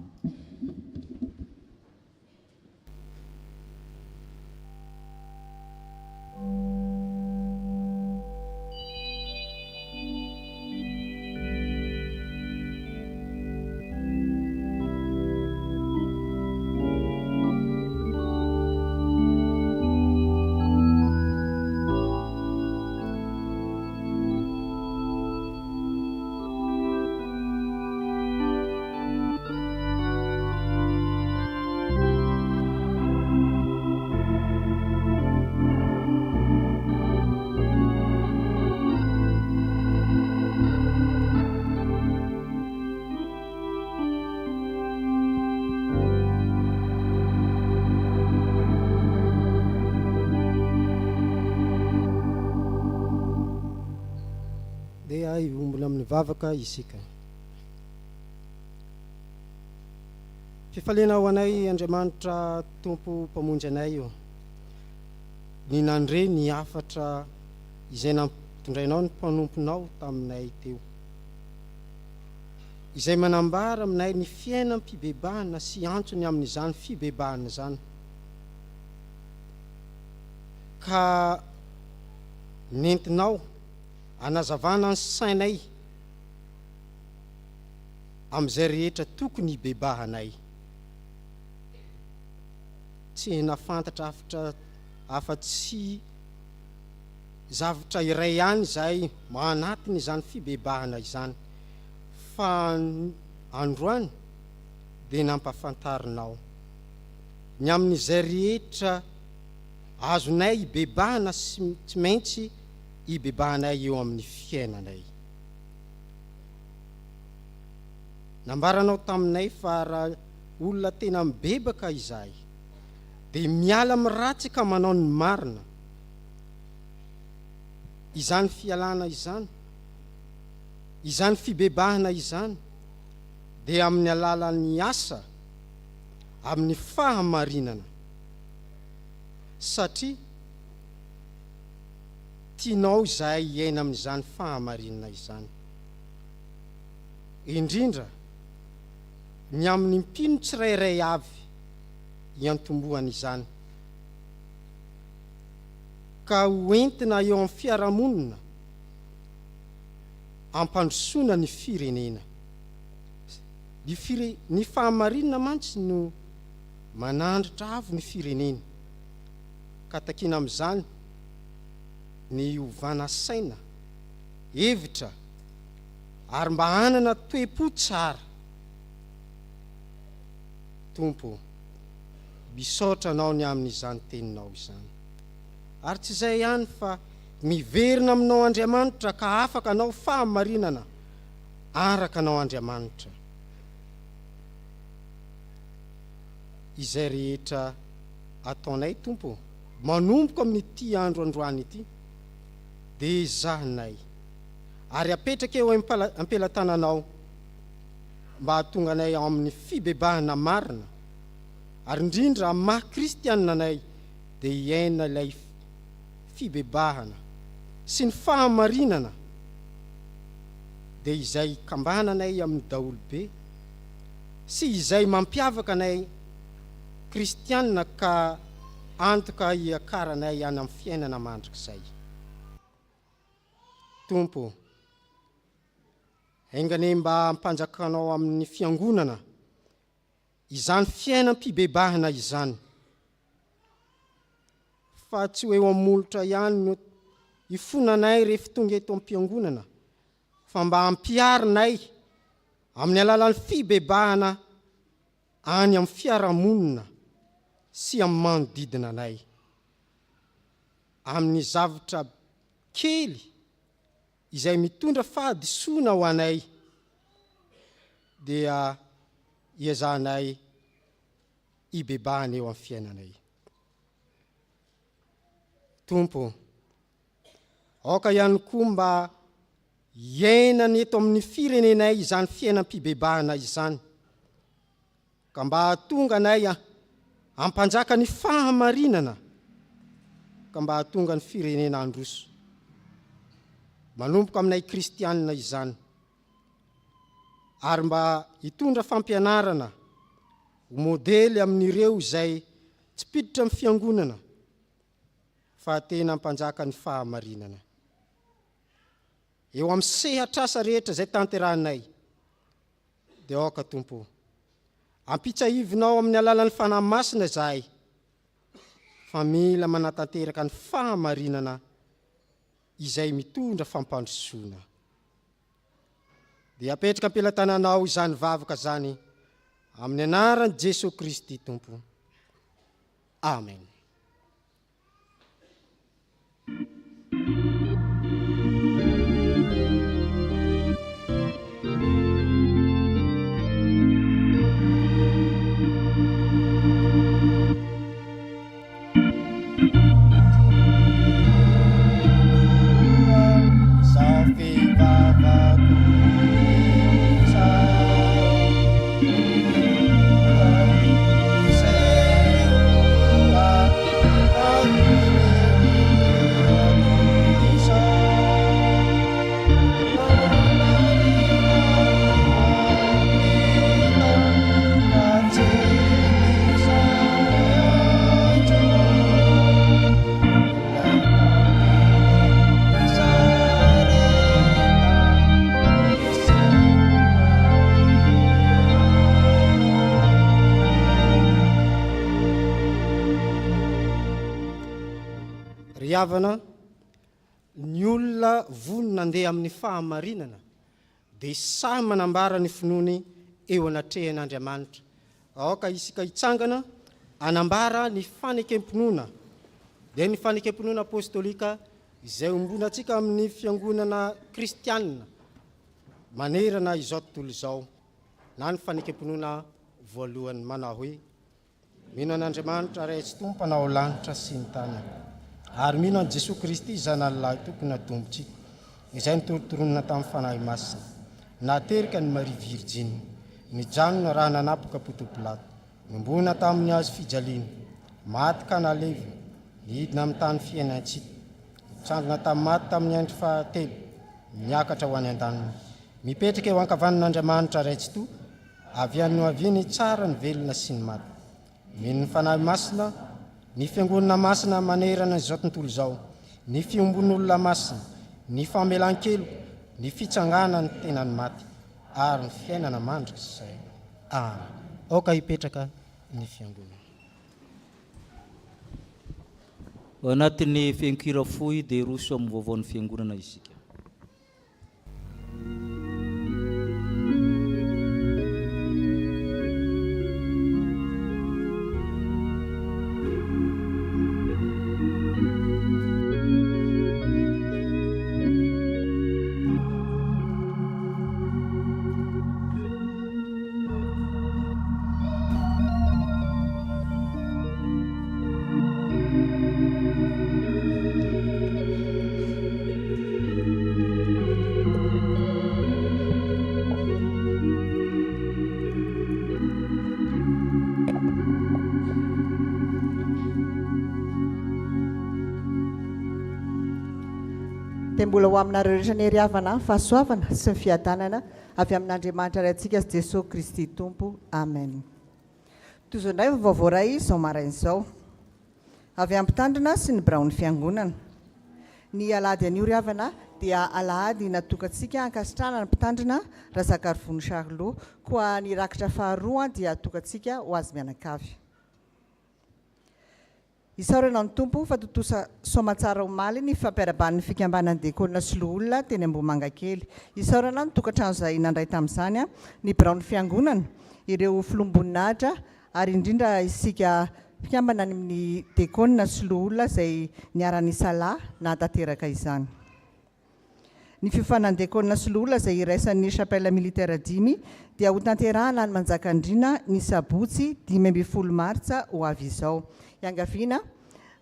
Mbola amin'ny vavaka isika fifaliana ho anay Andriamanitra tompo mpamonjy anay io ny nandre ny afatra izay nampitondrainao ny mpanomponao taminay teo izay manambara aminay ny fiainam-pibebahana sy antsony amin'izany fibebahana zany ka nentinao anazavana ny sainay amin'izay rehetra tokony hibebahanay tsy nafantatra afa-tsy zavatra iray ihany izay manatiny izany fibebahana izany fa androany dia nampafantarinao ny amin'izay rehetra azonay hibebahana sy tsy maintsy hibebahanay eo amin'ny fiainanay nambaranao taminay fa raha olona tena mibebaka izahay dia miala miratsy ka manao ny marina izany fialana izany fibebahana izany dia amin'ny alalan'ny asa amin'ny fahamarinana satria tianao izahay hiaina amin'izany fahamarinana izany indrindra ny amin'ny mpino tsirairay avy iantombohana izany ka hoentina eo amin'ny fiarahamonina ampandrosoana ny firenena ny fahamarinana mantsy no manandratra avo ny firenena ka takina amin'izany ny ovana saina hevitra ary mba hanana toe-po tsara. Tompo, misaotra anao ny amin'izany teninao izany, ary tsy izay ihany fa miverina aminao Andriamanitra ka afaka anao fahamarinana araka anao Andriamanitra. Izay rehetra ataonay Tompo manomboka amin'ity andro androany ity dia zahanay ary apetraka eo ampelatananao mba hahatonga anay ao amin'ny fibebahana marina, ary indrindra amin'ny maha-kristianina anay dia hiaina ilay fibebahana sy ny fahamarinana dia izay kambananay amin'ny daolobe sy izay mampiavaka anay kristianina ka antoka hiakaranay any amin'ny fiainana mandrakizay. Tompo, engane mba hampanjakanao amin'ny fiangonana izany fiainam-pibebahana izany, fa tsy hoe amolotra ihany no ifonanay rehefa tonga eto am-piangonana, fa mba hampiarinay amin'ny alalan'ny fibebahana any amin'ny fiarahamonina sy amin'ny manodidina anay, amin'ny zavatra kely izay mitondra fahadisoana ho anay dia iazahanay hibebahana eo amin'ny fiainanay. Tompo, aoka ihany koa mba hiainany eto amin'ny firenenay izany fiainam-pibebahana izany, ka mba hahatonga anay hampanjaka ny fahamarinana, ka mba hahatonga ny firenena androso manomboka aminay kristianina izany, ary mba hitondra fampianarana modely amin'ireo izay tsy piditra amin'ny fiangonana fa tena hampanjaka ny fahamarinana eo amin'ny sehatr'asa rehetra izay tanterahanay. Dia aoka Tompo, ampitsahivinao amin'ny alalan'ny fanahy masina izahay, fa mila manatanteraka ny fahamarinana izay mitondra fampandrosoana. Dia apetraka am-pelatananao izany vavaka zany amin'ny anaran'i Jesosy Kristy Tompo. Amen. Havana ny olona vonona andeha amin'ny fahamarinana dia samy manambara ny finoany eo anatrehan'Andriamanitra. Aoka isika hitsangana anambara ny fanekem-pinoana, dia ny fanekem-pinoana apôstôlika izay ombonantsika amin'ny fiangonana kristianina manerana izao tontolo izao, na ny fanekem-pinoana voalohany manao hoe: mino an'Andriamanitra ray tsy tompo anao lanitra sy ny tany, ary mino an' Jesosy Kristy zanany lahy tokony atombotsika, izay nitorotoronina tamin'ny fanahy masina, naterika ny Maria Virgine, nijanona raha nanapoka Ponto-Pilato, nombona tamin'ny hazo fijaliana, maty ka nalevy, nihidina amin'ny tany fiainantsika, nitsangana tamin'ny maty tamin'ny andro fahatelo, miakatra ho any an-daniny, mipetraka eo ankavanan'Andriamanitra ray tsy to, avy any avy tsara ny velona sy ny maty. Mino ny fanahy masina, ny fiangonana masina manerana izao tontolo izao, ny fiombon'olona masina, ny famelan-kelo, ny fitsangana ny tenany maty, ary ny fiainana mandrakizay. Aoka hipetraka ny fiangonana. ao anatin'ny fiankira fohy dia roso amin'ny vaovaon'ny fiangonana isika. dia mbola ho aminareo rehetra ny heriavana fahasoavana sy ny fiadanana avy amin'Andriamanitra ray antsika sy Jesosy Kristy Tompo. Amen. Toy izao indray vaovao ray izao marain'izao avy amin'ny mpitandrina sy ny biraon'ny fiangonana. Ny alahady an'io ry havana dia alahady natokantsika ankasitrana ny mpitandrina Razakarivono Charlot, koa ny rakitra faharoa dia atokantsika ho azy mianakavy. Isaorana ny tompo fa totosa soamatsara omaly ny fampiaraban'ny fikambanan'ny diakonina sy loholona teny Ambohimangakely. Isaorana ny tokantrano izay nandray tamin'izany ny biraon'ny fiangonana, ireo filomboninahitra ary indrindra isika fikambana amin'ny diakonina sy loholona izay niara-ny salahy nahatanteraka izany. Ny fiofanan'ny diakonina sy loholona izay iraisan'ny chapelle militaire 10 dia ho tanterahana ny manjakandriana ny sabotsy 15 Martsa ho avy izao. Iangaviana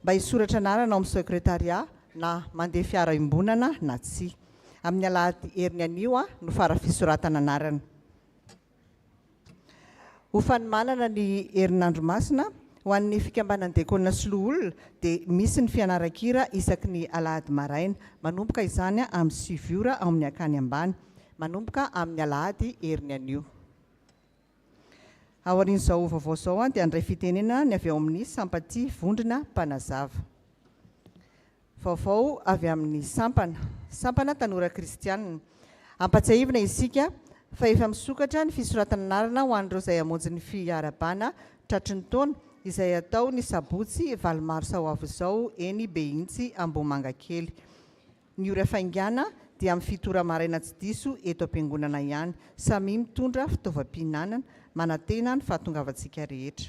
mba hisoratra anarana ao amin'ny sekretariat na mandeha fiara imbonana na tsy. Amin'ny alahady heriny anio no fara fisoratana anarana. Ho fanomanana ny herinandro masina ho an'ny fikambanan'ny diakonina sy loholona dia misy ny fianaran-kira isaky ny alahady maraina, manomboka izany amin'ny 7 ora ao amin'ny akany ambany, manomboka amin'ny alahady heriny anio. Ao aorian'izao vaovao izao dia andray fitenena ny avy ao amin'ny Sampaty Vondrona Mpanazava. Vaovao avy amin'ny Sampana tanora kristianina. Ampatsiahivina isika fa efa misokatra ny fisoratana anarana ho an'ireo izay hamonjy ny fiarabana tratry ny taona izay atao ny sabotsy 8 Marsa ho avy izao eny Behintsy Ambohimangakely. Ny ora faingana dia amin'ny 7 ora maraina tsy diso eto am-piangonana ihany, samy mitondra fitaovam-pihinanana manantena ny fahatongavantsika rehetra.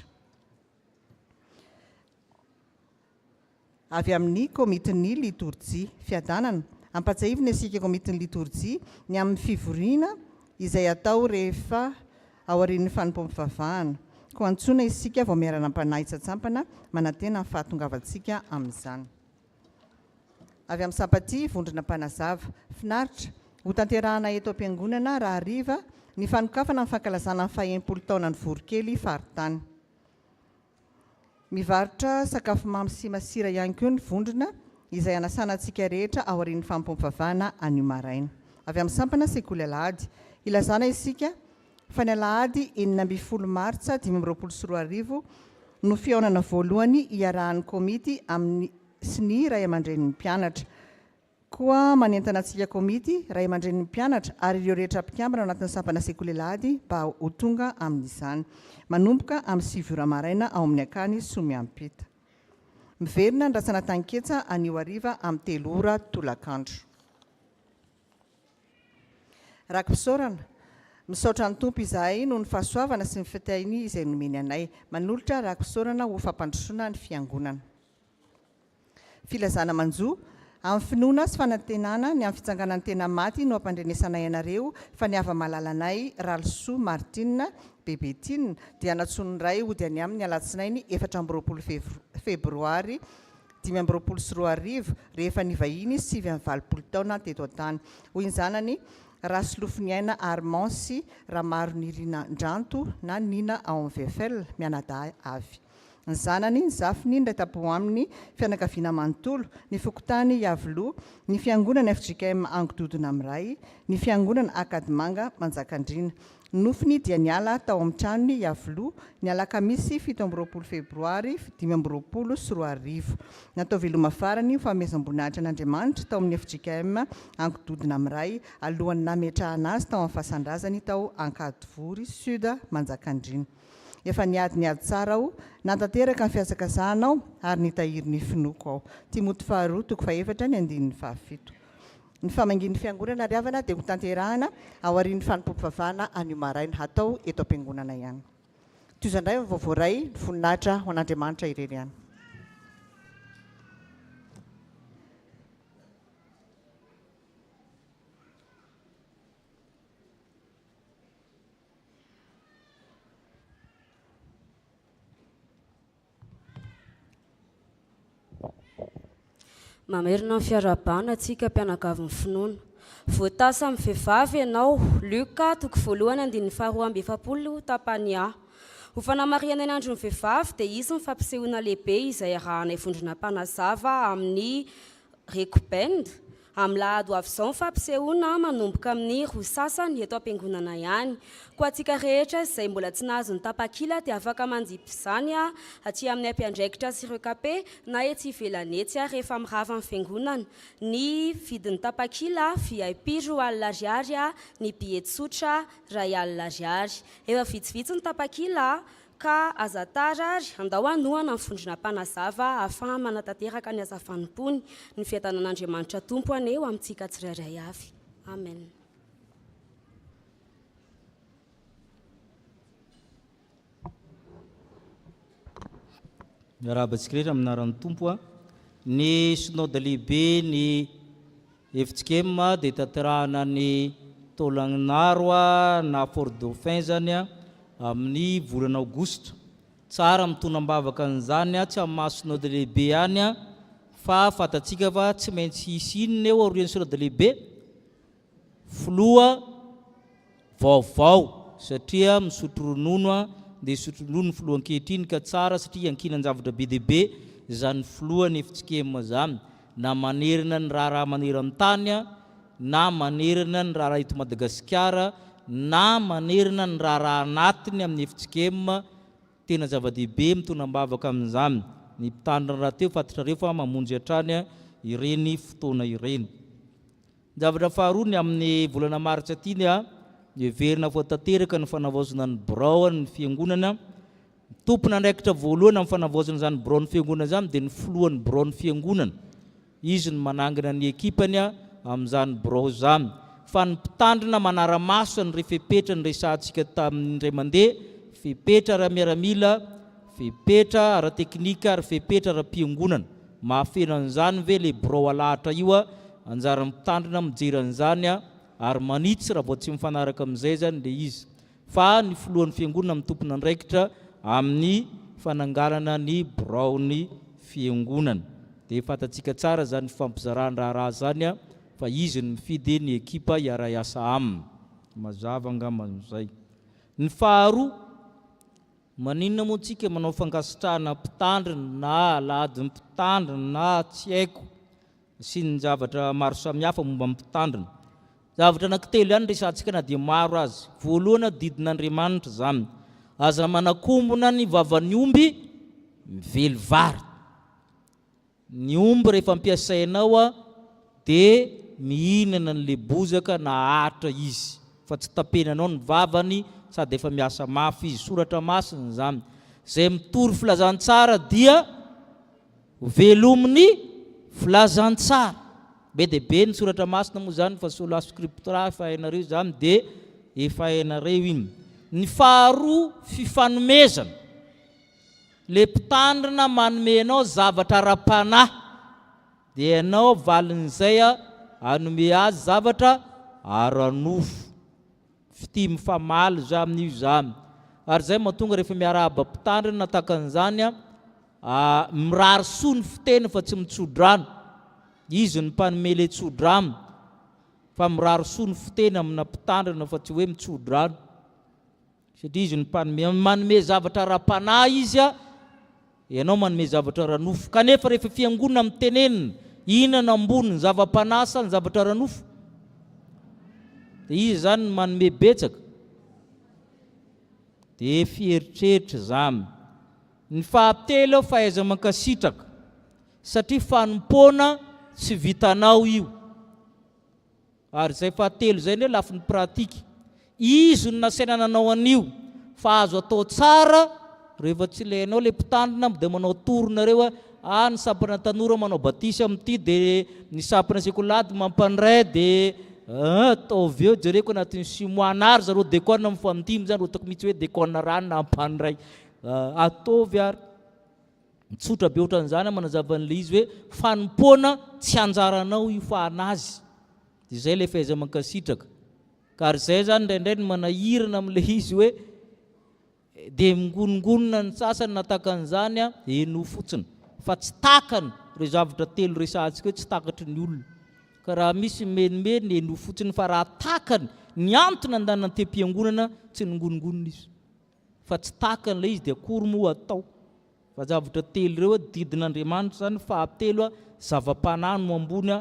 Avy amin'ny komitin'ny liturjia fiadanana, ampatsiahivina isika komitin'ny liturjia ny amin'ny fivoriana izay atao rehefa ao aorian'ny fanompoam-pivavahana, ko antsoina isika vao miarana am-panahy tsatsampana manantena ny fahatongavantsika amin'izany. Avy amin'ny Sampaty Vondrona Mpanazava, finaritra ho tanterahana eto am-piangonana raha hariva ny fanokafana ny fankalazana ny 100 taona ny vorokely faritany. Mivarotra sakafo mamy sy masira ihany koa ny Vondrona izay anasana antsika rehetra ao aorian'ny fanompoam-pivavahana anio maraina. Avy amin'ny Sampana sekoly alahady, ilazana isika fa ny alahady 9 Martsa 2024 no fihaonana voalohany iarahan'ny komity amin'ny sy ny ray aman-dren'ny mpianatra. Koa manentana antsika komity ray aman-dren'ny mpianatra ary ireo rehetra mpikambana ao anatin'ny Sampana sekoly alahady mba ho tonga amin'izany, manomboka amin'ny 7 ora maraina ao amin'ny akany Somiampita. Miverina ny ratsana tanketsa anio hariva amin'ny 3 ora tolakandro. Rakim-pisaorana, misaotra ny tompo izahay noho ny fahasoavana sy ny fitainy izay nomeny anay, manolotra rakim-pisaorana ho fampandrosoana ny fiangonana. Filazana manjo amin'ny finoana sy fanantenana ny amin'ny fitsanganan'ny tena maty no ampandrenesanay ianareo fa ny ava-malalanay Ralso Martina Bebetina dia natsonony ray ody any amin'ny alatsinainy 24 Febroary 2024 rehefa nivahiny 7 taona teto an-tany. Hoy ny zanany Rasolofiniaina Armand sy Ramaro Nirina Ndranto na Nina ao amin'ny Vefel mianada avy. Ny zanany ny zafiny ndray tapo amin'ny fianakaviana manontolo, ny fokotany Yavlo, ny fiangonana FJKM Angododona Amiray, ny fiangonana Akadimanga Manjakandriana. Nofiny dia niala tao amin'ny tranony Yavlo ny alakamisy 17 Febroary 2024. Natao veloma farany ny fahamezam-boninahitra an'Andriamanitra tao amin'ny FJKM Angododona Amiray alohan'ny nametrahana azy tao amin'ny fahasandrazany tao Ankadivory Sud Manjakandriana. efa niady tsara aho nantanteraka ny fiasakazahanao ary nitahiry ny finoko ao. Timoty 2:4-7. Ny famangin'ny fiangonana riavana dia ho tanterahana ao aorian'ny fanompoam-pivavahana anio maraina hatao eto am-piangonana ihany. Toizandray vaovao ray voninahitra ho an'Andriamanitra irery ihany. Mamerina ny fiarabana atsika mpianakavy ny finoana. Voatasa amin'ny vehivavy ianao, Luka 2:1-2 tapany A. Ho fanamariana ny andro ny vehivavy dia izy ny fampisehoana lehibe izay arahanay vondrona mpanazava amin'ny rekobend. Amin'ny lahady ho avy izao ny fampisehoana manomboka amin'ny roa sasany eto am-piangonana ihany. Koa antsika rehetra izay mbola tsy nahazo ny tapakila dia afaka manjimpy izany aty amin'ny ampiandraikitra sy ireo kape na etsy ivelany etsy rehefa mirava amin'ny fiangonana. Ny vidin'ny tapakila VIP R2,00, ny billet tsotra R1,00. Efa vitsivitsy ny tapakila ka azatara ary andao anohana ny vondrona mpanazava ahafahana manatanteraka ny hazavanimpony. Ny fiadanan'Andriamanitra Tompo aneo amintsika tsirairay avy. Amen. Miarabantsika rehetra aminaran'ny Tompo ny synode lehibe ny efitsikema dia tanterahana ny taolagnaro na Fort Dauphin zany amin'ny volana Aogositra. Tsara mitonam-bavaka an'izany tsy amin'ny maha synode lehibe ihany fa fatatsika fa tsy maintsy hisy inona eo aorian'ny synode lehibe filoha vaovao satria misotro ronono dia misotro ronono filoha ankehitriny ka tsara satria ankinan-javatra be dia be izany filohany efitsikema zany na manerina ny raha manerana amin'ny tany na manerina ny raha eto Madagasikara na manerina ny raha anatiny amin'ny efitsikema tena zava-dehibe mitonam-bavaka amin'izany. Ny mpitandrina raha teo fantatra fa mamonjy hatrany ireny fotoana ireny. Zavatra faharoa ny amin'ny volana Martsa tiny heverina voatanteraka ny fanavaozana ny birao ny fiangonana. Tompona andraikitra voalohany amin'ny fanavaozana izany birao ny fiangonana izany dia ny filohan'ny birao ny fiangonana. Izy ny manangana ny ekipany amin'izany birao izany. Fa ny mpitandrina manara-maso ny fepetra ny resantsika tamin'indray mandeha, fepetra ara-miaramila, fepetra ara-teknika ary fepetra ara-piangonana. Mahafenan'izany ve le birao alahatra io anjara mpitandrina mijeran'izany ary manitsy raha vao tsy mifanaraka amin'izay zany le izy. Fa ny filohan'ny fiangonana mitompona andraikitra amin'ny fananganana ny birao ny fiangonana. Dia fatatsika tsara zany fampizaran-draharaha zany fa izy ny mifidy ny ekipa iara-iasa aminy. Mazava angamba izay. Ny faharoa, maninona moa tsika manao fankasitrahana mpitandrina na alahady mpitandrina na tsy haiko sy ny zavatra maro samihafa momba mpitandrina. Zavatra anankitelo ihany resantsika na dia maro azy. Voalohany didin'Andriamanitra zany. Aza manakombona ny vavan'ny omby mively vary. Ny omby rehefa ampiasainao dia mihinana n'le bozaka na ahatra izy fa tsy tapenanao ny vavany sady efa miasa mafy izy. Soratra masina zany. Zay mitory filazantsara dia velomin'ny filazantsara. Be dia be ny soratra masina moa zany fa sola scriptura efa hainareo zany dia efa hainareo iny. Ny faharoa fifanomezana. Le mpitandrina manomenao zavatra ara-panahy dia ianao valin'izay anome azy zavatra ara-nofo. Fity mifamaly za amin'io zany. Ary zay mahatonga rehefa miarahaba mpitandrina takan'izany mirary soa ny fiteny fa tsy mitsodrano. Izy ny mpanome le tsodrano fa mirary soa ny fiteny amina mpitandrina fa tsy hoe mitsodrano. Satria izy ny manome zavatra ara-panahy izy ianao manome zavatra ara-nofo. Kanefa rehefa fiangonana mitenenina inana amboniny zava-panahy sa ny zavatra ara-nofo dia izy zany ny manome betsaka dia fieritreritra zany. Ny fahatelo fahaiza mankasitraka satria fanompoana tsy vitanao io. Ary zay fahatelo zay ne lafiny pratika. Izy no nasaina nanao an'io fa azo atao tsara rehefa tsy ilainao le mpitandrina dia manao toronareo ny sampana tanora manao batisa amin'ity dia ny sampana sekolady mampandray dia ataovy eo jereko anatin'ny simoanary zareo dekona mifamidimy zany rotako mihitsy hoe dekona rano na ampandray ataovy ary mitsotra be ohatran'izany manazavan'le izy hoe fanompoana tsy anjaranao io fa anazy dia zay le fahaiza mankasitraka ka ary zay zany indraindray ny manahirana amin'le izy hoe dia mingonongonona ny sasany natakan'izany eno fotsiny fa tsy takany reo zavatra telo resantsika hoe tsy takatry ny olona ka raha misy menimeny eno fotsiny fa raha takany ny antony andanany te-piangonana tsy ningonongonona izy fa tsy takany le izy dia akory moa atao fa zavatra telo ireo didin'Andriamanitra zany fahatelo zava-panahy no ambony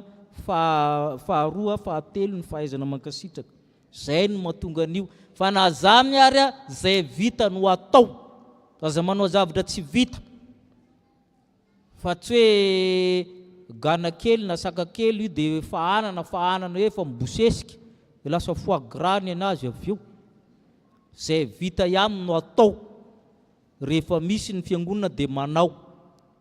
faharoa fahatelo ny fahaizana mankasitraka zay no mahatonga an'io fa na zany ary zay vita no atao aza manao zavatra tsy vita fa tsy hoe gana kely na saka kely io dia fahanana hoe efa mibosesika dia lasa foie gras ny anazy avy eo zay vita ihany no atao rehefa misy ny fiangonana dia manao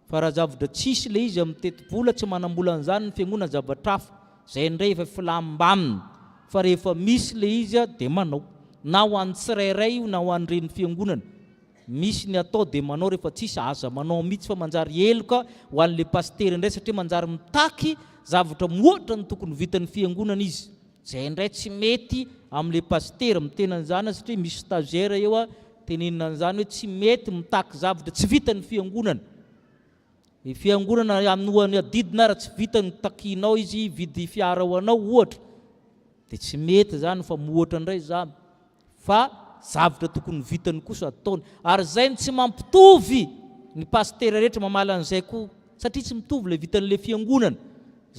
fa raha zavatra tsisy le izy amin'ny teti-bola tsy manambola an'izany ny fiangonana zavatra hafa zay indray efa filambamina fa rehefa misy le izy dia manao na ho an'ny tsirairay io na ho an'ireny fiangonana misy ny atao dia manao rehefa tsisy aza manao mihitsy fa manjary eloka ho an'le pastery indray satria manjary mitaky zavatra moatra ny tokony vitan'ny fiangonana izy zay indray tsy mety amin'le pastery mitenan'izany satria misy stagiaire eo tenenina an'izany hoe tsy mety mitaky zavatra tsy vitan'ny fiangonana ny fiangonana amin'ny adidina raha tsy vitany takinao izy vidy fiara ho anao ohatra dia tsy mety zany fa moatra indray zany fa zavatra tokony vitany kosa ataony ary zay ny tsy mampitovy ny pastery rehetra mamala an'izay koa satria tsy mitovy le vitan'le fiangonana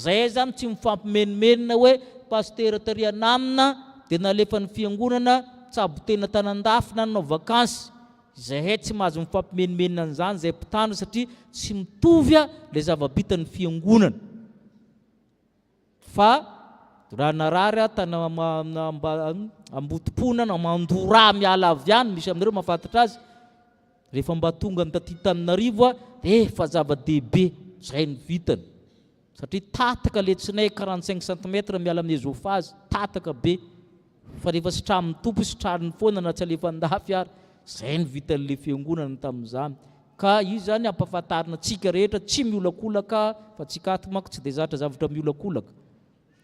zay zany tsy mifampimenmenina hoe pastery tarianamina dia nalefa ny fiangonana tsabo tena tanandafina nanao vakansy zay tsy mahazo mifampimenmenina an'izany zay mpitandro satria tsy mitovy le zava-bitan'ny fiangonana fa raha narary tana ambotim-pona na mandora miala avy any misy amin'ireo mahafantatra azy rehefa mba tonga ny taty Taninarivo dia efa zava-dehibe zay ny vitany satria tataka le tsinay 45 cm miala amin'ny ezofazy tataka be fa rehefa sitramin'ny tompo sitrariny foana na tsy alefan-dafy ary zay ny vitan'le fiangonana tamin'izany ka io zany ampahafantarina tsika rehetra tsy miolakolaka fa tsika ato manko tsy dia zatra zavatra miolakolaka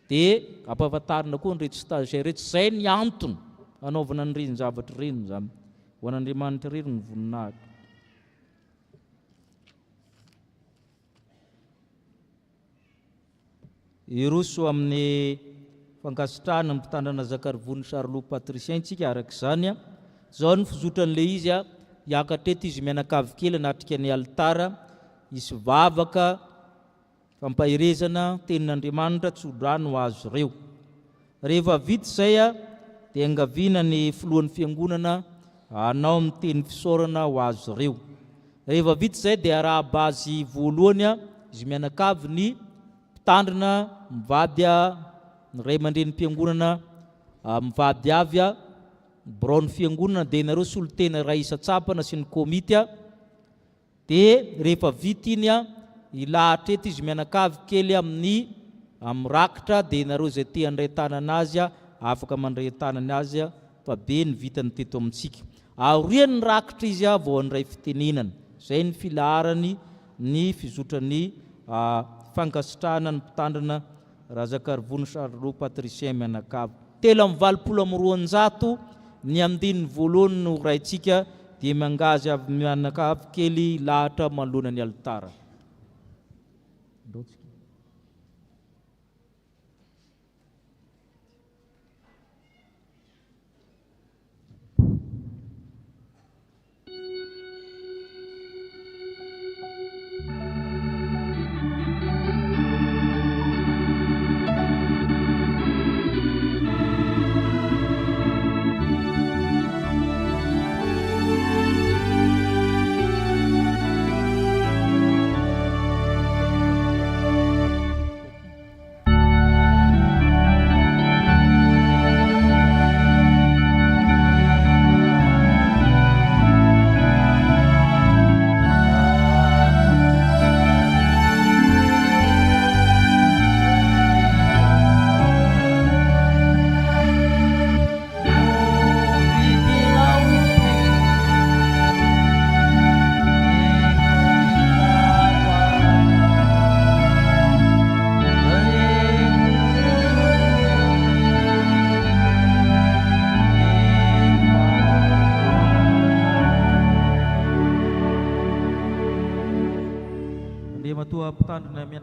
dia ampahafantarina koa nyrehetra stagiaire rehetra zay ny antony anaovana an'ireny zavatra ireny zany ho an'Andriamanitra irery ny voninahitra iroso amin'ny fankasitrahana ny mpitandrina zakarivony Charlot Patricien tsika araka izany zao ny fizotran'le izy hiakatreto izy mianakavy kely anatrika ny altara isy vavaka fampahirezana tenin'Andriamanitra tsodrano azo ireo rehefa vita izay dia angaviana ny filohan'ny fiangonana anao miteny fisaorana ho azo ireo rehefa vita izay dia araha-bazy voalohany izy mianakavy ny mpitandrina mivady ny ray aman-drenym-piangonana mivady avy braon'ny fiangonana dia nareo solotena ray isa-tsapana sy ny komity dia rehefa vita iny ilahatra eto izy mianakavy kely amin'ny rakitra dia nareo zay te handray tanana azy afaka mandray tanana azy fa be ny vitany teto amintsika aorian'ny rakitra izy vao andray fitenenana zay ny filaharany ny fizotrany fankasitrahana ny mpitandrina Zakarivony Charlot Patricien mianakavy 720 ny andininy voalohany no raintsika dia mangazy avy mianakavy kely lahatra manoloana ny altara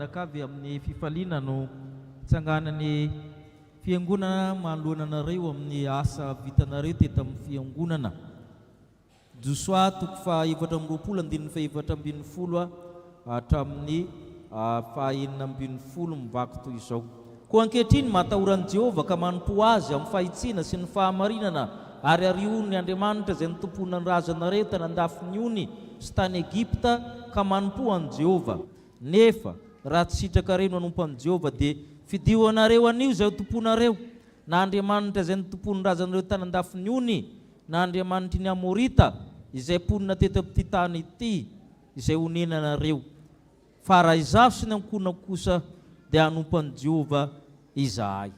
mianakavy amin'ny fifaliana no tsanganany fiangonana manoloananareo amin'ny asa vitanareo teto amin'ny fiangonana. Josoa toko fa 7/20 hatramin'ny 220 mivaky toy izao. Koa ankehitriny matahoran'i Jehova ka manompo azy amin'ny fahitsiana sy ny fahamarinana ary ariony Andriamanitra izay nitompona ny razanareo tany andafiny ony sy tany Egipta ka manompo an'i Jehova. Nefa raha tsy sitraka reo nanompo an'i Jehova dia fidio anareo anio izay tomponareo na Andriamanitra izay nitompony ny razanareo tany andafiny ony na Andriamanitra ny Amorita izay ponina teto amin'ity tany ity izay honenanareo. Fa raha izaho sy ny ankonako kosa dia hanompo an'i Jehova izahay.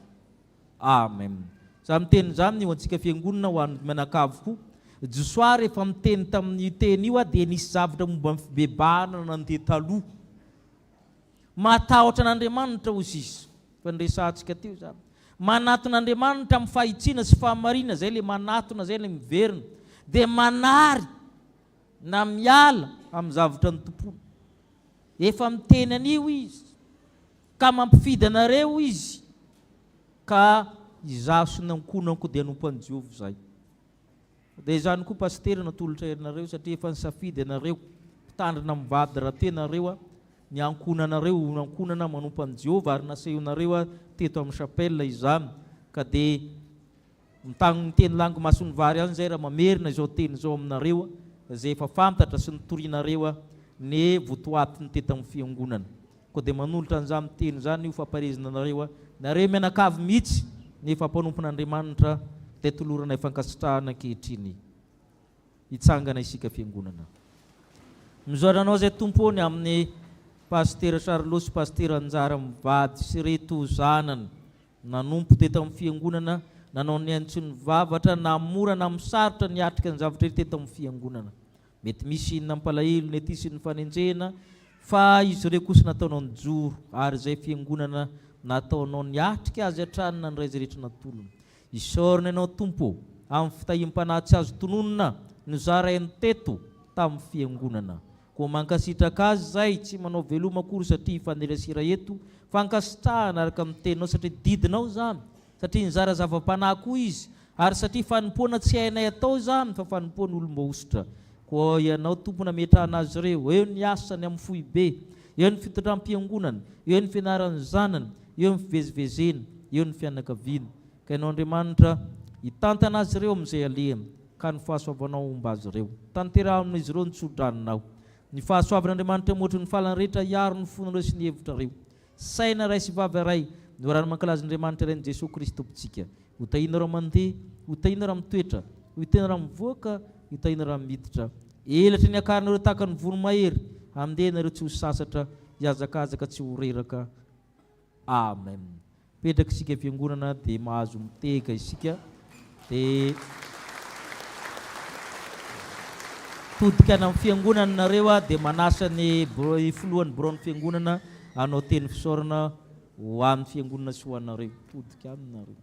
Amen. Za miteny izany io antsika fiangonana ho an'ny mianakaviko. Josoa rehefa miteny tamin'ny teny io dia nisy zavatra momba ny fibebahana nandeha taloha. Matahotra n'Andriamanitra ozy izy. Fandresantsika teo zany. Manaton'Andriamanitra amin'ny fahitsiana sy fahamarinana zay le manatona zay le miverina. Dia manary na miala amin'ny zavatra ny tompony. Efa miteny anio izy ka mampifidy anareo izy ka izaho sy ny ankonako dia hanompo an'i Jehova izay. Dia izany koa pastera natolotra ianareo satria efa nisafidy anareo mpitandrina mivady rahateo nareo ny ankonanareo ankonana manompo an'i Jehova ary nasehonareo teto amin'ny chapelle izany ka dia miteny lango masony vary any zay raha mamerina izao teny izao aminareo izay efa fantatra sy nitorianareo ny votoatiny teto amin'ny fiangonana. Koa dia manolotra an'izany teny izany io famparezina nareo nareo mianakavy mihitsy ny fampanonfon'Andriamanitra dia tolorana ifankasitrahana ankehitriny hitsangana isika fiangonana. Mizoatra anao izay tompony amin'ny pastera Charles, pastera Anjara mivady sy reto zanany nanompo teto amin'ny fiangonana, nanao ny antsony vavatra namora na misarotra niatrika ny zavatra teto amin'ny fiangonana. Mety misy inona ampalahelo ny aty sy ny fanenjena fa izy ireo kosa nataonao ny joro ary izay fiangonana nataonao niatrika azy atranina ny raizy rehetra natolona. Isorina ianao tompo amin'ny fitahim-panahy azo tononona no zarainy teto tamin'ny fiangonana. Koa mankasitraka azy zay tsy manao veloma akory satria fanerasira eto fa ankasitrahana araka amin'ny teninao satria didinao zany satria nizara zava-panahy koa izy ary satria fanompoana tsy hainay atao zany fa fanompoana olom-baositra. Koa ianao tompona metrahana azy ireo, eo ny asany amin'ny foibe, eo ny fitondram-piangonana, eo ny fianaran'ny zanany, eo ny fivezivezena, eo ny fianakaviana. Ka ianao Andriamanitra hitantana azy ireo amin'izay alehany ka ny fahasoavanao omba azy ireo. Tanteraha izy ireo ny tsodranonao. Ny fahasoavan'Andriamanitra moatry ny falany rehetra iaro ny fonareo sy ny hevitra ireo. Saina ray sy vavy ray, ny orany mankalazan'Andriamanitra iray ny Jesosy Kristy tomponsika. Hotahina raha mandeha, hotahina raha mitoetra, hotahina raha mivoaka, hotahina raha miditra. Elatra ny akaranareo tahaka ny voromahery, andehanareo tsy ho sasatra, hiazakazaka tsy ho reraka. Amen. Petraka isika fiangonana dia mahazo miteka isika dia todika any amin'ny fiangonana nareo dia manasa ny folohan'ny bureau-ny fiangonana hanao teny fisaorana ho amin'ny fiangonana sy ho anareo. Todika aminareo.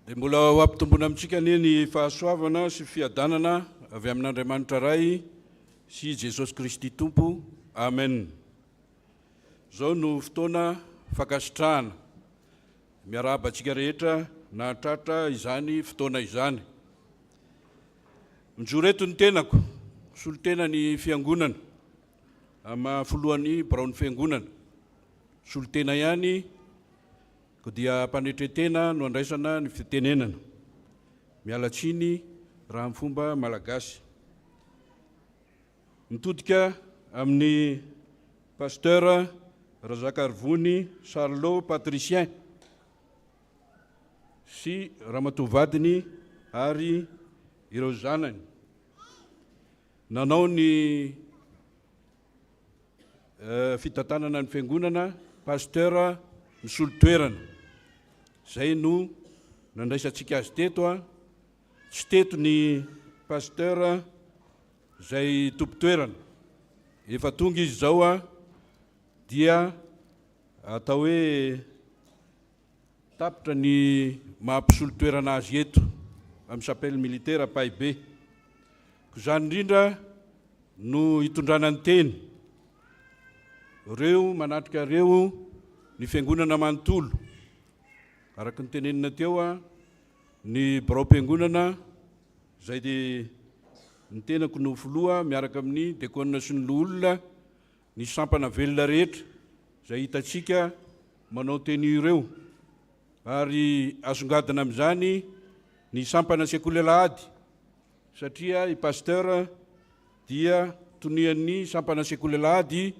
Dia mbola ho ampitombona amintsika ny fahasoavana sy fiadanana avy amin'Andriamanitra ray sy Jesosy Kristy Tompo. Amen. Zao no fotoana fankasitrahana miarahaba antsika rehetra nahatratra izany fotoana izany. Mijoro eto ny tenako, solotena ny fiangonana ama folohan'ny bureau-ny fiangonana. Solotena ihany dia mpanetretena no andraisana ny fitenenana. Mialatsiny raha amin'ny fomba malagasy. Mitodika amin'ny pasteur Razakarivony Charles Patricien sy ramatovadiny ary ireo zanany. Nanao ny fitantanana ny fiangonana pasteur misolo-toerana. Zay no nandraisantsika azy teto tsy teto ny pasteur zay tompo-toerana. Efa tonga izy zao dia atao hoe tapitra ny mampisolo toerana azy eto amin'ny sapely militaire Paibe. Ko zany indrindra no hitondrana ny teny reo manatrika reo ny fiangonana manontolo. Araka ny tenenina teo ny barao-piangonana zay dia ny tenako no foloa miaraka amin'ny dekona sy ny loholona ny sampana velona rehetra zay hitatsika manao teny ireo, ary asongadina amin'izany ny sampana sekolelahady satria i pasteur dia tonian'ny sampana sekolelahady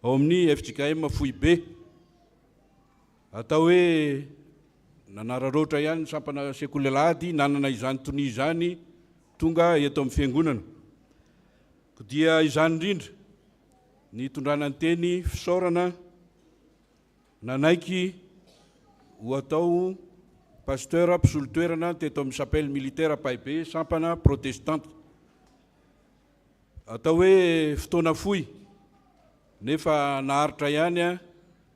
ao amin'ny FJKM Foibe. Atao hoe nanararoatra ihany ny sampana sekolelahady nanana izany tonia izany tonga eto amin'ny fiangonana. Ko dia izany indrindra ny tondrana ny teny fisaorana nanaiky ho atao pasteur mpisolo toerana teto amin'ny sapely militaire Paibe sampana protestante. Atao hoe fotoana fohy nefa naharitra ihany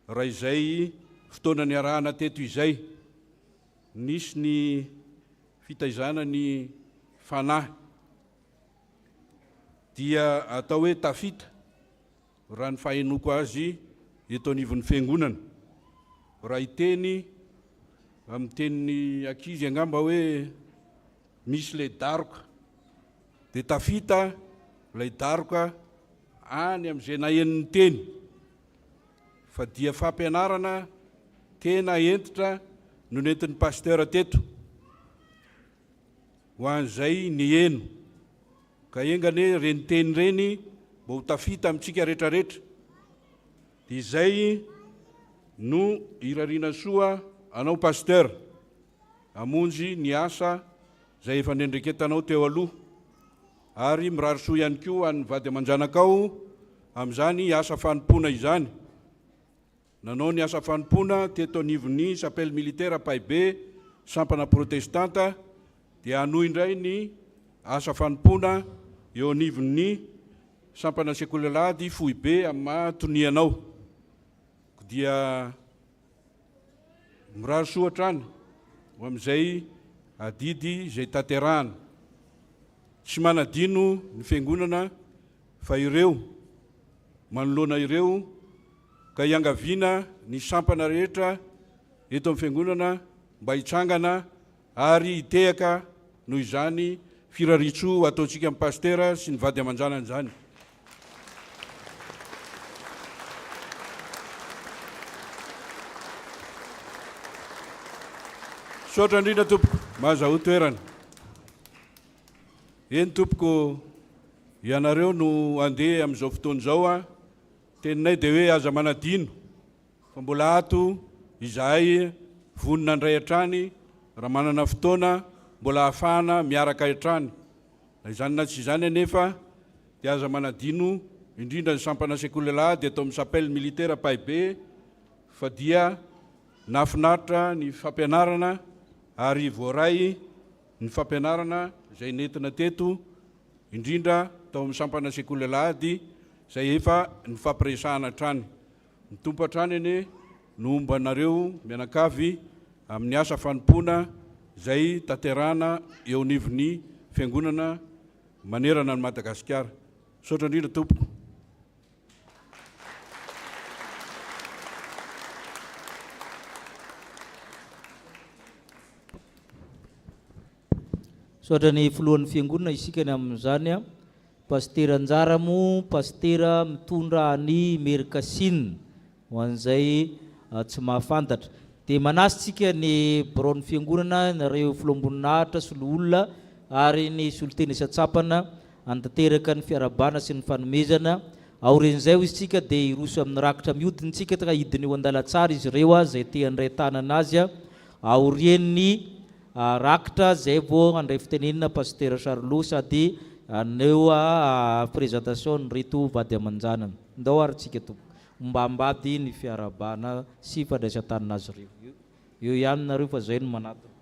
raha izay fotoana ny arahana teto izay nisy ny fitaizana ny fanahy dia atao hoe tafita raha ny fahenoko azy eto anivon'ny fiangonana. Raha iteny amin'ny tenin'ny ankizy angamba hoe misy le daroka dia tafita lay daroka any amin'izay naheniny teny, fa dia fampianarana tena entitra no nentin'ny pasteur teto ho an'izay ny heno ka engane reny teny reny mba ho tafita amintsika rehetrarehetra. Dia izay no irariana soa anao pasteur amonjy ny asa zay efa nendreketanao teo aloha, ary mirary soa ihany koa an'ny vady aman-janakao amin'izany asa fanompona izany. Nanao ny asa fanompona teto anivon'ny sapely militaire Paibe sampana protestanta dia hanohy indray ny asa fanompona eo anivon'ny sampana sekolelahady Foibe amin'ny mahatonianao. Dia mirary soa hatrany ho amin'izay adidy zay tanterahana. Tsy manadino ny fiangonana fa ireo manoloana ireo ka hiangaviana ny sampana rehetra eto amin'ny fiangonana mba hitsangana ary hitehaka noho izany firaritso ataontsika amin'ny pasteur sy ny vady aman-janany izany. Sotra indrindra tompoko, mahazaho toerana. Eny tompoko, ianareo no andeha amin'izao fotoana izao teninay dia hoe aza manadino fa mbola ato izahay vonona andray hatrany raha manana fotoana mbola ahafahana miaraka hatrany. Izany na tsy izany anefa dia aza manadino indrindra ny sampana sekolelahady eto amin'ny sapely militaire Paibe fa dia nafinaritra ny fampianarana ary voaray ny fampianarana zay nentina teto indrindra tao amin'ny sampana sekolelahady zay efa ny fampiresahana hatrany. Ny tompo hatrany ane no omba anareo mianakavy amin'ny asa fanompona zay tanterahana eo anivon'ny fiangonana manerana ny Madagasikara. Sotra indrindra tompoko. Sotra ny foloan'ny fiangonana isika ny amin'izany pasteur Anjaramo, pasteur mitondra ny Merikasine ho an'izay tsy mahafantatra. Dia manasitsika ny baraon'ny fiangonana nareo filoamboninahitra sy olona ary ny soloteny isa-tsapana antanteraka ny fiarabana sy ny fanomezana. Aorin'izay isika dia iroso amin'ny rakitra mihodintsika ka hidiny eo an-dalantsara izy ireo zay te handray tanana azy aorian'ny rakitra zay vao handray fitenenina pasteur Charlot sady aneo présentation ny reto vady aman-janany. Ndao ary tsika tompo mba ambady ny fiarabana sy fandraisan-tanana azy ireo. Eo ihany nareo fa zay no manatona.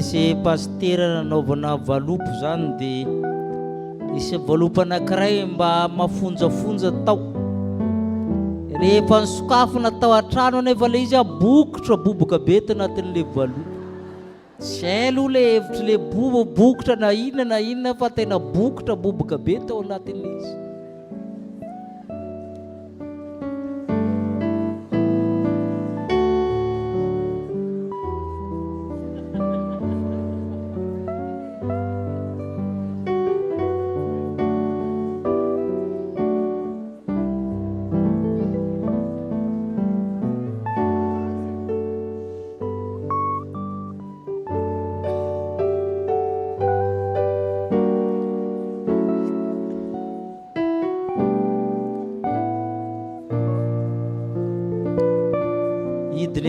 misy pastera nanaovana valopo zany dia isy valopo anankiray mba mafonjafonja tao. Rehefa nisokafo natao an-trano anefa le izy bokotra boboka be tanatin'le valopo. Tsy hay aloha le hevitry le bokotra na inona fa tena bokotra boboka be tao anatin'le izy.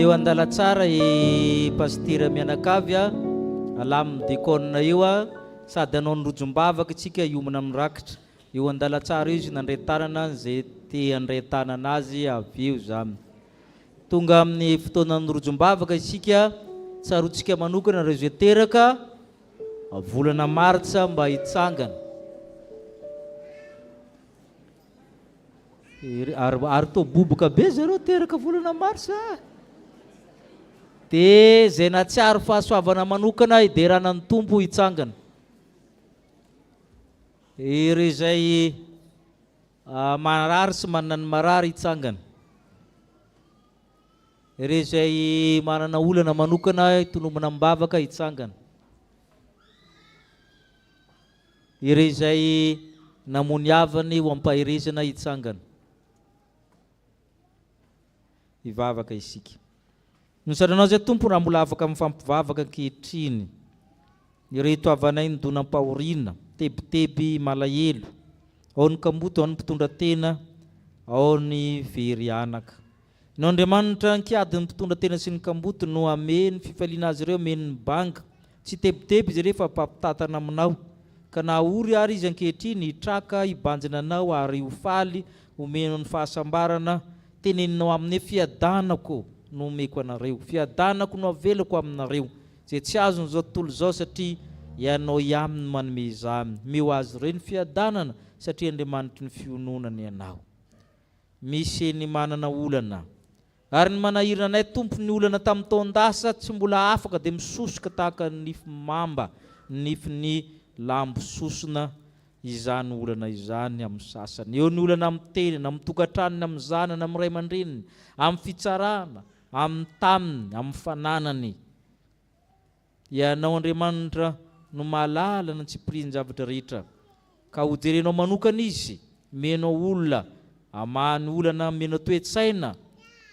Eo andala tsara i pastera mianakavy alamin'ny dekona io sady anao nirojom-bavaka tsika iomana amin'ny rakitra. Eo andala tsara izy nandray tanana zay te andray tanana azy avy eo zany. Tonga amin'ny fotoana nirojom-bavaka isika tsarotsika manokana rezo teraka volana martsa mba hitsangana. Ary to boboka be zareo teraka volana martsa. Dia zay natsiaro fahasoavana manokana hideranan'ny tompo hitsangana. Ire zay marary sy manana ny marary hitsangana. Ire zay manana olana manokana hitonomana mibavaka hitsangana. Ire zay namony havany ho ampahirizana hitsangana. Hivavaka isika. Nosaranao zay tompo raha mbola afaka mifampivavaka ankehitriny. Ireto havanay nidonam-pahoriana, tebiteby malahelo. Ao ny kamboto, ao ny mpitondra tena, ao ny very anaka. Nao Andriamanitra ankiady ny mpitondra tena sy ny kamboto no ame ny fifaliana azy ireo ame ny banga. Tsy tebiteby izy rehefa paptatana aminao. Ka na ory ary izy ankehitriny hitraka hibanjina anao ary hofaly omeno ny fahasambarana teneninao amin'ny fiadanako no omeko anareo. Fiadanako no avelako aminareo. Zay tsy azony zao tontolo zao satria ianao ihany manome izany. Meo azy ireo ny fiadanana satria Andriamanitra ny fiononany ianao. Misy ny manana olana. Ary ny manahirana anay tompo ny olana tamin'ny taondasa tsy mbola afaka dia misosoka tahaka ny nify mamba, nify lambo sosona izany olana izany amin'ny sasany. Eo ny olana amin'ny tenany, amin'ny tokantranony, amin'ny zanany, amin'ny ray aman-dreniny, amin'ny fitsarana, amin'ny taminy, amin'ny fananany. Ianao Andriamanitra no mahalala ny tsy pirin-javatra rehetra. Ka hojerenao manokana izy, menao olona, amany olana, menao toe-tsaina,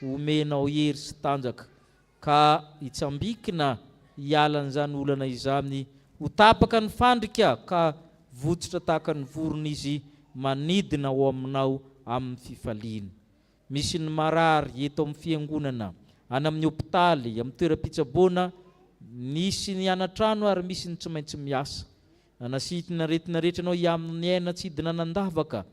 omenao hery sy tanjaka. Ka hitsambikina hialan'izany olana izany, ho tapaka ny fandrika ka votsitra tahaka ny vorona izy manidina ao aminao amin'ny fifaliana. Misy ny marary eto amin'ny fiangonana, any amin'ny hopitaly, amin'ny toeram-pitsaboana, misy ny anatrano ary misy ny tsy maintsy miasa. Anasitina retina rehetra anao iamin'ny aina tsy hidina nandavaka.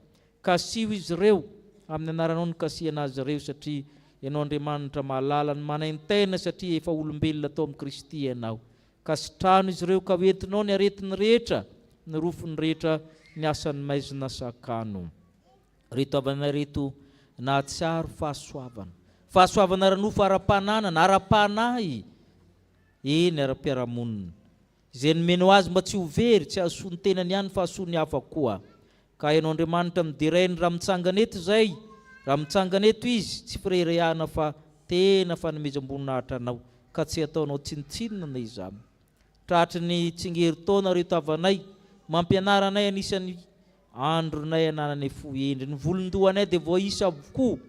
Kasio izy ireo amin'ny anaranao ny kasiana azy ireo satria ianao Andriamanitra mahalala ny manaintena satria efa olombelona tao amin'ny Kristy ianao. Kasitrano izy ireo ka hoentinao ny aretiny rehetra, ny rofony rehetra, ny asan'ny maizina sakano. Reto avana reto nahatsiaro fahasoavana. Fahasoavana ranofo ara-pananana, ara-panahy. Eny ara-piaramonina. Izay nomenao azy mba tsy ho very, tsy ahasoa ny tenany ihany fa ahasoa ny hafa koa. Ka ianao Andriamanitra midirainy raha mitsangana eto zay, raha mitsangana eto izy, tsy firerehana fa tena fanomezam-boninahitra anao, ka tsy ataonao tsinitsinina na izany. Tratry ny tsingerin-taona reto havanay, mampianara anay anisan'ny andronay ananany fo endry. Ny volondohanay dia voaisa avokoa.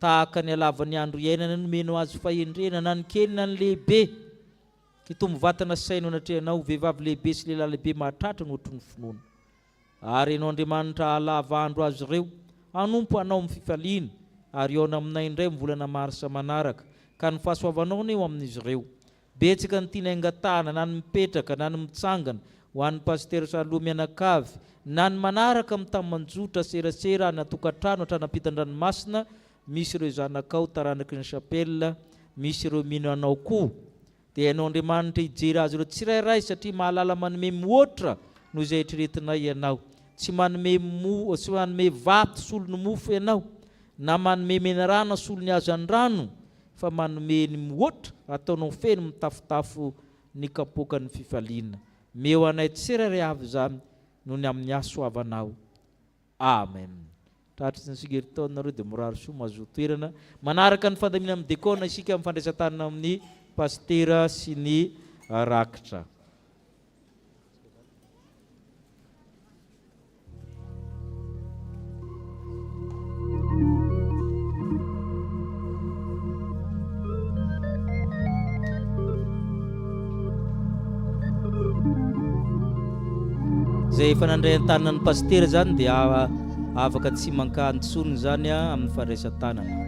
Tahaka ny halavany andro iainana nomenao azy fahendrena, na ny kely na ny lehibe. Kitombo vatana saina anatrehanao, vehivavy lehibe sy lehilahy lehibe mahatratra ny ohatry ny finoana. Ary ianao Andriamanitra halava andro azy ireo, hanompo anao amin'ny fifaliana, ary eo aminay indray volana marsa manaraka, ka ny fahasoavanao ny eo amin'izy ireo. Betsaka ny tiana aingatana, na ny mipetraka, na ny mitsangana, ho an'ny pastera Saloha Mianakavy, na ny manaraka amin'ny tamanjotra serasera any atokantrano Tranam-pitan-dranomasina, misy ireo zanakao taranaky ny chapelle, misy ireo mino anao koa dia hainao Andriamanitra hijery azy ireo tsirairay satria mahalala manome mihoatra noho izay eritreretinay ianao. Tsy manome vato solony mofo ianao, na manome menarana solony azo an-drano, fa manome ny mihoatra ataonao feno mitafotafo ny kapoaka ny fifaliana. Meo anay tsirairay avy izany noho ny amin'ny asoavanao. Amen. Tratry ny sigeritaonareo dia morary soa mahazo toerana. Manaraka ny fandamina amin'ny dekona isika amin'ny fandraisan-tanana amin'ny pastera sy ny rakitra. Zay efa nandray an-tanana ny pastera zany dia afaka tsy mankantsony zany amin'ny fandraisan-tanana.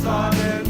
Son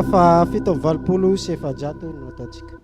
fa 7 sy 7 no ataontsika.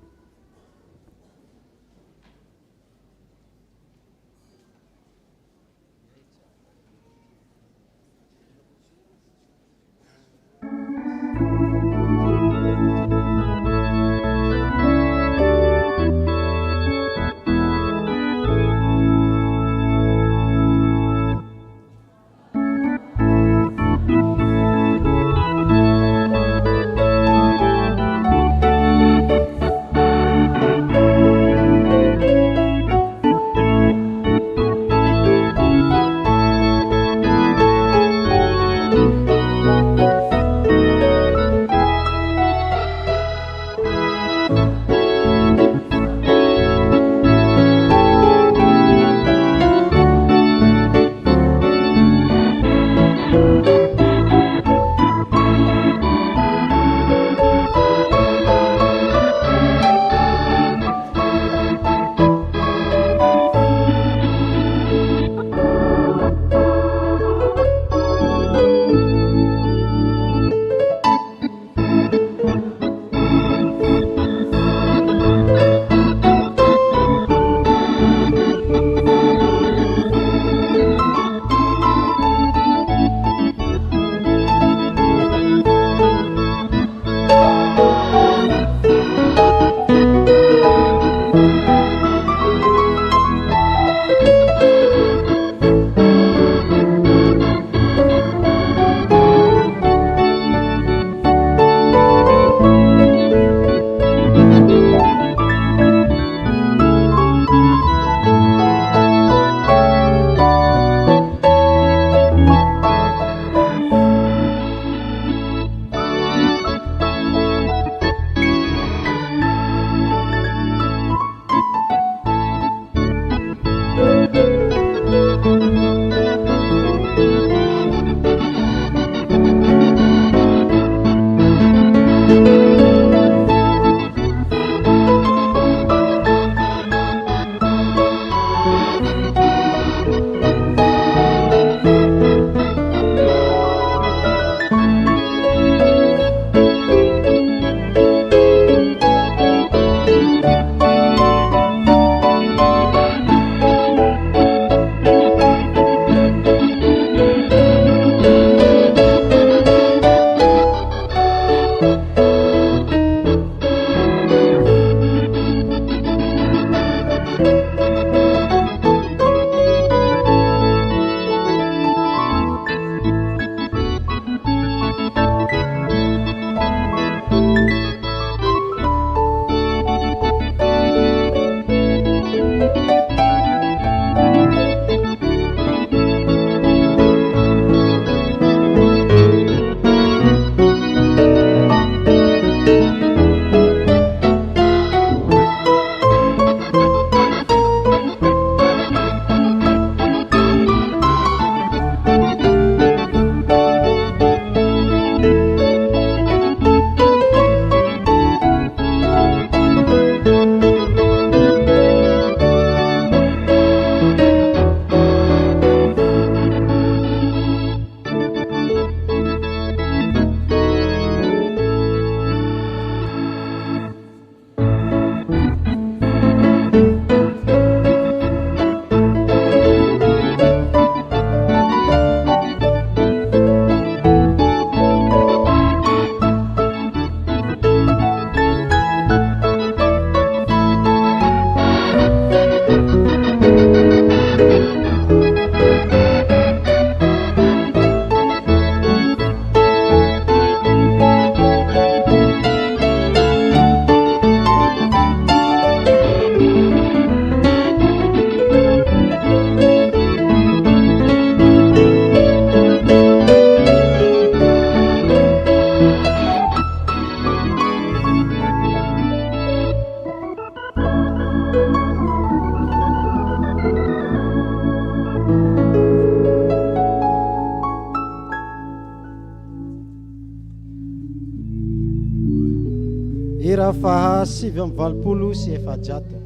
Ira faha 7 sy 7.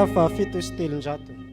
fa 7 sy telonjato